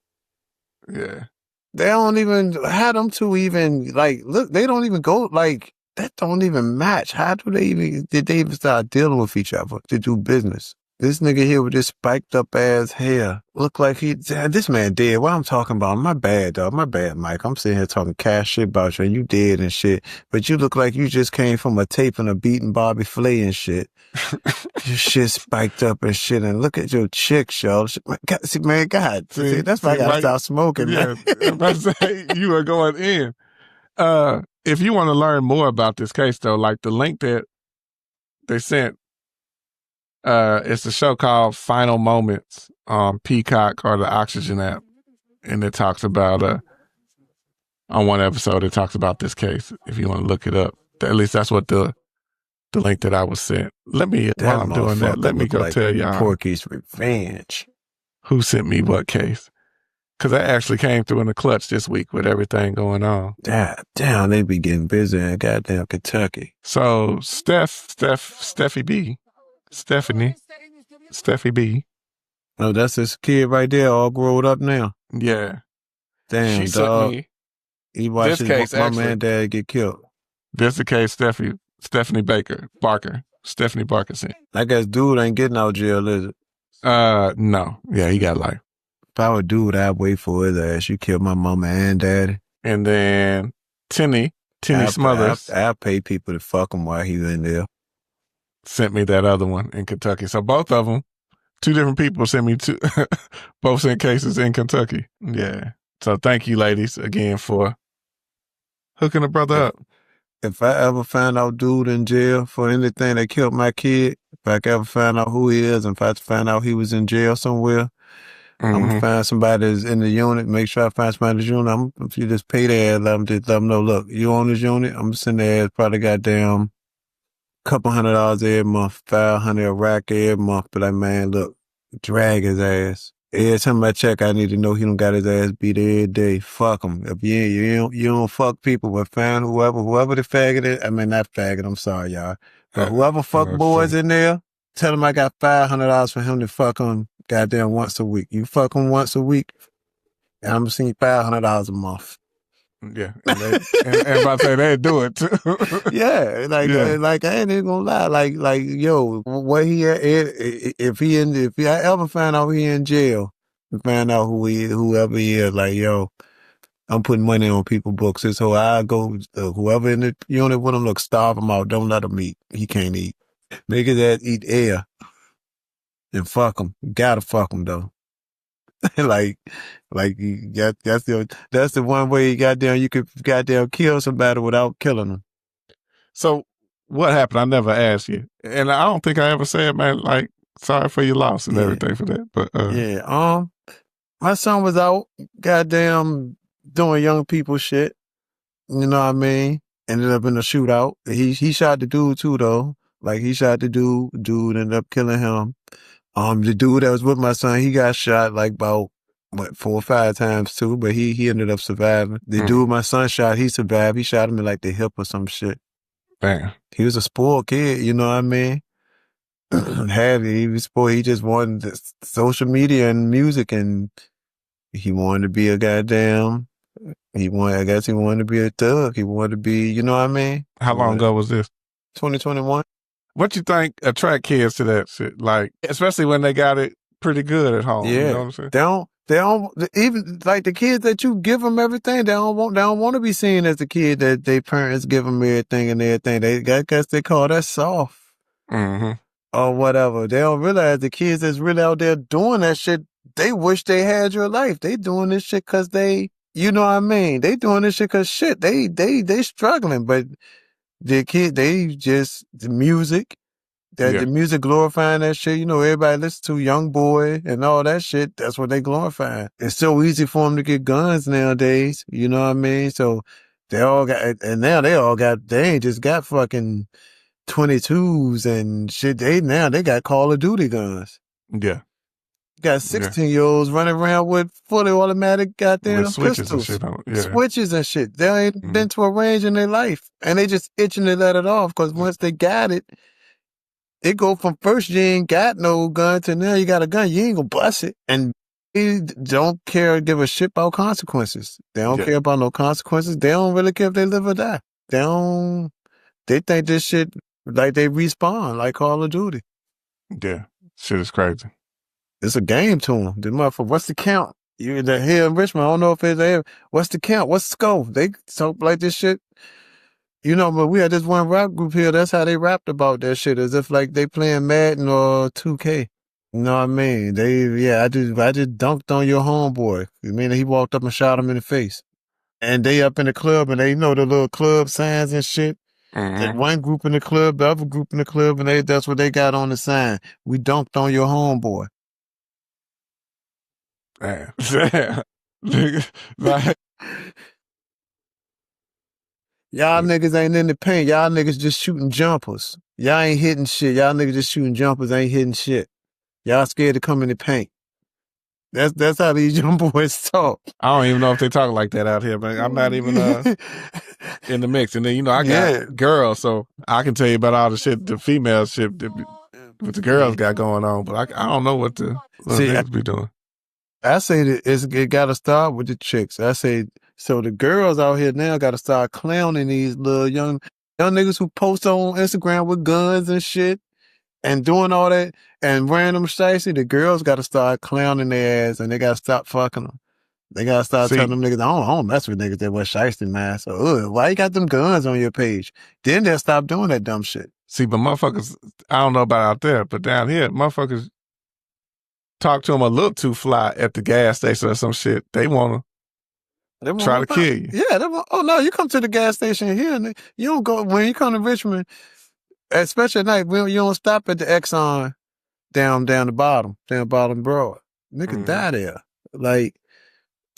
Yeah. They don't even, how them two even, like, look, they don't even go, like, that don't even match. How did they even start dealing with each other to do business? This nigga here with this spiked up ass hair. Look like this man dead. What I'm talking about? My bad, dog. My bad, Mike. I'm sitting here talking cash shit about you and you dead and shit. But you look like you just came from a tape and a beating Bobby Flay and shit. Your shit spiked up and shit. And look at your chicks, y'all. Man, God. See, that's why I gotta stop smoking, man. You are going in. If you want to learn more about this case, though, like the link that they sent, it's a show called Final Moments on Peacock or the Oxygen app. And it talks about, on one episode, it talks about this case, if you want to look it up. At least that's what the link that I was sent. While I'm doing that, let me go like tell y'all. Porky's Revenge. Who sent me what case? Because that actually came through in the clutch this week with everything going on. Damn, they be getting busy in goddamn Kentucky. So Steffi B. Oh, that's his kid right there, all grown up now. Yeah. Damn, she dog. Sent me he watched my man and dad get killed. This the case Stephanie Barker sent. I guess dude ain't getting out of jail, is it? No. Yeah, he got life. If I would do it, I'd wait for his ass. You killed my mama and daddy. And then Tinny Smothers. I pay people to fuck him while he was in there. Sent me that other one in Kentucky. So both of them, two different people sent me both sent cases in Kentucky. Yeah. So thank you, ladies, again for hooking a brother up. If I ever find out dude in jail for anything that killed my kid, if I ever find out who he is, and if I find out he was in jail somewhere, I'm going to find somebody that's in the unit, make sure I find somebody in the unit. If you just pay their ass, let them know, look, you on this unit, I'm going to send their ass probably goddamn couple $100 every month, $500 a rack every month. But like, man, look, drag his ass. Every time I check, I need to know he don't got his ass beat every day. Fuck him. If you don't fuck people, but find whoever the faggot is. I mean, not faggot, I'm sorry, y'all. But whoever fuck boys in there, tell him I got $500 for him to fuck him goddamn once a week. You fuck him once a week, and I'm gonna send you $500 a month. Yeah, and about to say they do it too. Yeah, like I ain't even gonna lie. Like yo, what he at, if I ever find out he in jail, find out whoever he is, like yo, I'm putting money on people's books. So I go whoever in the unit with him, look, starve him out. Don't let him eat. He can't eat. Make his ass eat air. And fuck him. Gotta fuck him though. like that's the one way you could goddamn kill somebody without killing them. So what happened? I never asked you, and I don't think I ever said, man, like sorry for your loss and everything for that. But my son was out goddamn doing young people shit. You know what I mean? Ended up in a shootout. He shot the dude too though. Like he shot the dude ended up killing him. The dude that was with my son, he got shot like about 4 or 5 times too, but he ended up surviving. The dude my son shot, he survived. He shot him in like the hip or some shit. Damn. He was a spoiled kid, you know what I mean? He was spoiled. He just wanted social media and music, and he wanted to be a goddamn. I guess he wanted to be a thug. He wanted to be, you know what I mean? How long ago was this? 2021. What you think attract kids to that shit? Like, especially when they got it pretty good at home. Yeah. You know what I'm saying? They don't even like the kids that you give them everything. They don't want to be seen as the kid that their parents give them everything and everything. I guess they call that soft or whatever. They don't realize the kids that's really out there doing that shit. They wish they had your life. They doing this shit because they, you know what I mean? They doing this shit because shit. They struggling, but the kid, the music. The music glorifying that shit, you know, everybody listen to Young Boy and all that shit. That's what they glorifying. It's so easy for them to get guns nowadays. You know what I mean? So they ain't just got fucking 22s and shit. They got Call of Duty guns. Yeah. Got 16-year-olds running around with fully automatic goddamn with switches pistols. And shit. Yeah. Switches and shit. They ain't been to a range in their life. And they just itching to let it off because once they got it, it go from first you ain't got no gun to now you got a gun, you ain't gonna bust it. And they don't give a shit about consequences. They don't care about no consequences. They don't really care if they live or die. They think this shit like they respawn, like Call of Duty. Yeah. Shit is crazy. It's a game to them. The motherfucker, what's the count? You here in Richmond, I don't know if it's there. What's the count? What's the score? They talk like this shit. You know, but we had this one rap group here. That's how they rapped about that shit, as if like they playing Madden or 2K. You know what I mean? I just dunked on your homeboy. I mean, he walked up and shot him in the face. And they up in the club, and they know the little club signs and shit. That one group in the club, the other group in the club, and that's what they got on the sign. We dunked on your homeboy. Damn. Like, y'all niggas ain't in the paint. Y'all niggas just shooting jumpers. Y'all ain't hitting shit. Y'all niggas just shooting jumpers, ain't hitting shit. Y'all scared to come in the paint. That's how these young boys talk. I don't even know if they talk like that out here, but I'm not even in the mix. And then, you know, I got girls, so I can tell you about all the shit, the female shit that what the girls got going on, but I don't know what the niggas be doing. I say that it got to start with the chicks. I say, so the girls out here now got to start clowning these little young niggas who post on Instagram with guns and shit and doing all that and random shicey. The girls got to start clowning their ass and they got to stop fucking them. They got to start telling them niggas, I don't mess with niggas that wear shicey, man. So, why you got them guns on your page? Then they'll stop doing that dumb shit. See, but motherfuckers, I don't know about out there, but down here, motherfuckers talk to them a little too fly at the gas station or some shit. They want to try to kill you. Yeah. Oh, no, you come to the gas station here and you don't go, when you come to Richmond, especially at night, you don't stop at the Exxon down the bottom Broad. Nigga die there. Like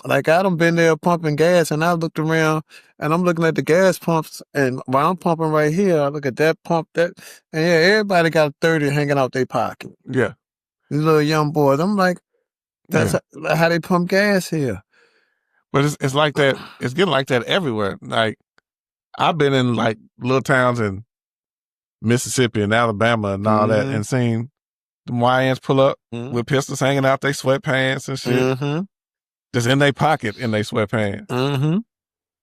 I done been there pumping gas and I looked around and I'm looking at the gas pumps and while I'm pumping right here, I look at that pump, and everybody got a 30 hanging out their pocket. Yeah. These little young boys. I'm like, that's how they pump gas here. But it's like that. It's getting like that everywhere. Like, I've been in like little towns in Mississippi and Alabama and all that and seen the YNs pull up with pistols hanging out their sweatpants and shit. Just in their pocket in their sweatpants.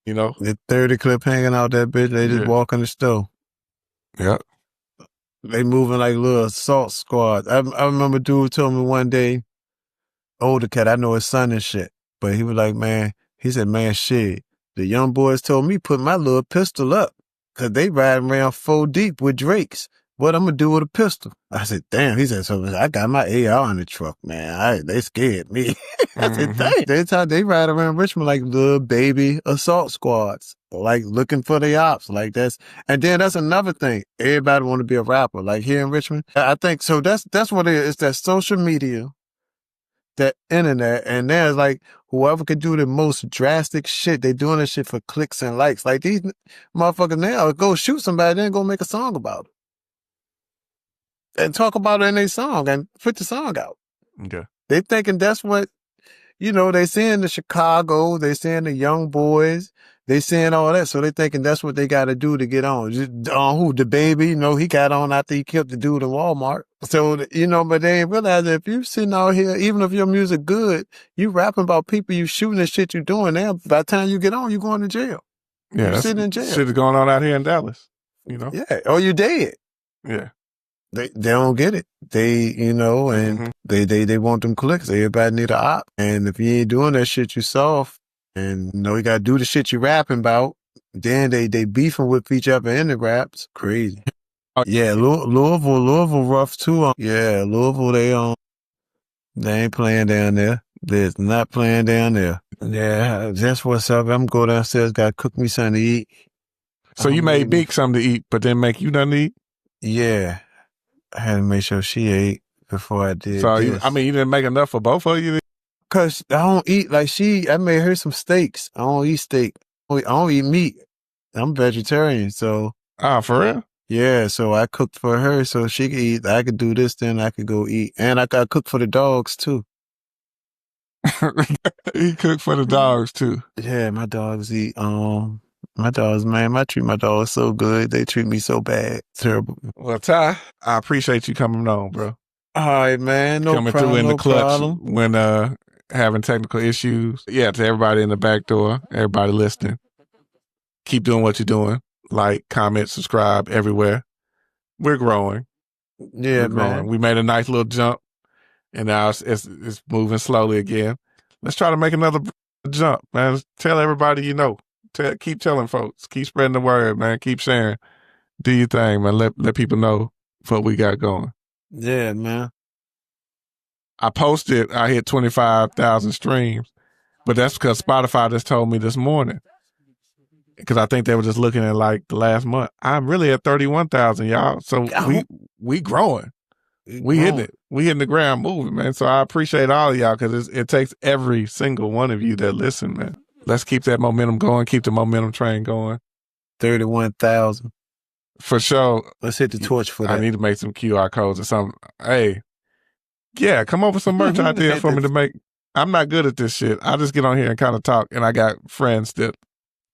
You know? The 30 clip hanging out that bitch. They just walk in the store. Yep. They moving like little assault squads. I remember dude told me one day, older cat, I know his son and shit, but he was like, man, he said, man, shit, the young boys told me put my little pistol up because they riding around 4 deep with Drakes. What I'm going to do with a pistol? I said, damn. He said, so I got my AR in the truck, man. They scared me. I said, dang. They ride around Richmond like little baby assault squads, like looking for the ops. Like and then that's another thing. Everybody want to be a rapper. Like here in Richmond, I think, so that's what it is. It's that social media, that internet, and there's like whoever could do the most drastic shit. They doing this shit for clicks and likes. Like these motherfuckers now go shoot somebody, then go make a song about it. And talk about it in their song and put the song out. Okay. They thinking that's what, they seeing the Chicago, they seeing the young boys, they seeing all that. So they thinking that's what they got to do to get on. Who? The baby, he got on after he killed the dude in Walmart. So, but they ain't realize that if you sitting out here, even if your music good, you rapping about people you shooting and shit you doing now, by the time you get on, you going to jail. Yeah. You sitting in jail. Shit is going on out here in Dallas, Yeah. Or you dead. Yeah. They don't get it. They, and they want them clicks. Everybody need a op. And if you ain't doing that shit, you soft. And, you got to do the shit you rapping about. Then they beefing with each other in the raps. Crazy. Yeah, Louisville rough too. Yeah, Louisville, they ain't playing down there. They're not playing down there. Yeah, that's what's up. I'm going downstairs, got to cook me something to eat. So you made Meek something to eat, but then make you nothing to eat? Yeah. I had to make sure she ate before I did. So, you didn't make enough for both of you? Because I don't eat, I made her some steaks. I don't eat steak. I don't eat meat. I'm vegetarian, so. Ah, for real? Yeah, so I cooked for her so she could eat. I could do this, then I could go eat. And I got cook for the dogs, too. He cooked for the dogs, too. Yeah, my dogs eat, my dogs, man, I treat my dogs so good. They treat me so bad. Terrible. Well, Ty, I appreciate you coming on, bro. All right, man. No coming problem. Through in no the clutch problem. When having technical issues. Yeah, to everybody in the back door, everybody listening. Keep doing what you're doing. Like, comment, subscribe everywhere. We're growing. Yeah, We're growing. man. We made a nice little jump, and now it's moving slowly again. Let's try to make another jump, man. Tell everybody you know. Keep telling folks. Keep spreading the word, man. Keep sharing. Do your thing, man. Let people know what we got going. Yeah, man. I posted, I hit 25,000 streams, but that's because Spotify just told me this morning. Because I think they were just looking at like the last month. I'm really at 31,000, y'all. So we growing. We hitting it. We hitting the ground moving, man. So I appreciate all of y'all because it takes every single one of you that listen, man. Let's keep that momentum going. Keep the momentum train going. 31,000. For sure. Let's hit the torch for that. I need to make some QR codes or something. Hey, yeah, come up with some merch ideas for me to make. I'm not good at this shit. I just get on here and kind of talk, and I got friends that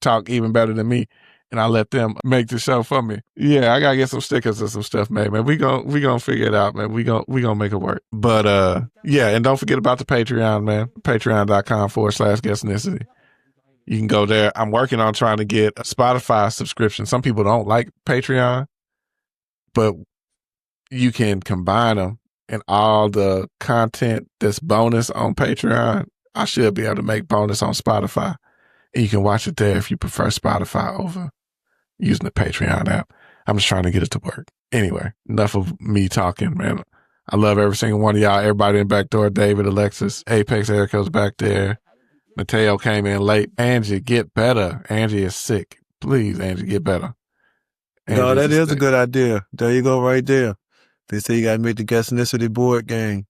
talk even better than me, and I let them make the show for me. Yeah, I gotta get some stickers or some stuff made, man. We gonna figure it out, man. We gonna make it work. But yeah, and don't forget about the Patreon, man. Patreon.com/Guestnessity. You can go there. I'm working on trying to get a Spotify subscription. Some people don't like Patreon, but you can combine them, and all the content that's bonus on Patreon, I should be able to make bonus on Spotify. And you can watch it there if you prefer Spotify over using the Patreon app. I'm just trying to get it to work. Anyway, enough of me talking, man. I love every single one of y'all. Everybody in Backdoor, David, Alexis, Apex, Erica's back there. Mateo came in late. Angie, get better. Angie is sick. Please, Angie, get better. No, that is a good idea. There you go right there. They say you got to make the Guestnessity board game.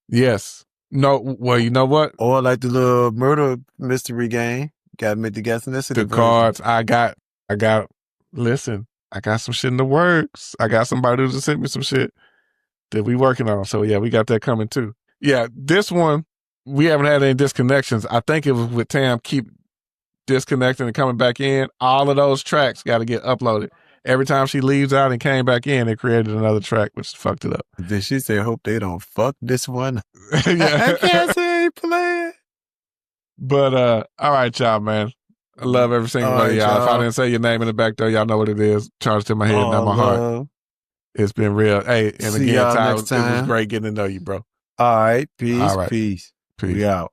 Yes. No, well, you know what? Or like the little murder mystery game. Got to make the Guestnessity The cards I got, listen, I got some shit in the works. I got somebody who just sent me some shit that we working on. So yeah, we got that coming too. Yeah, this one, we haven't had any disconnections. I think it was with Tam keep disconnecting and coming back in. All of those tracks got to get uploaded. Every time she leaves out and came back in, it created another track, which fucked it up. Then she said, hope they don't fuck this one. Yeah. I can't say play. But, all right, y'all, man. I love every single one of y'all. If I didn't say your name in the back door, y'all know what it is. Charged to my head, not my heart. It's been real. Hey, and see again, y'all Ty, next time. It was great getting to know you, bro. All right. Peace. All right. Peace. Peace. We out.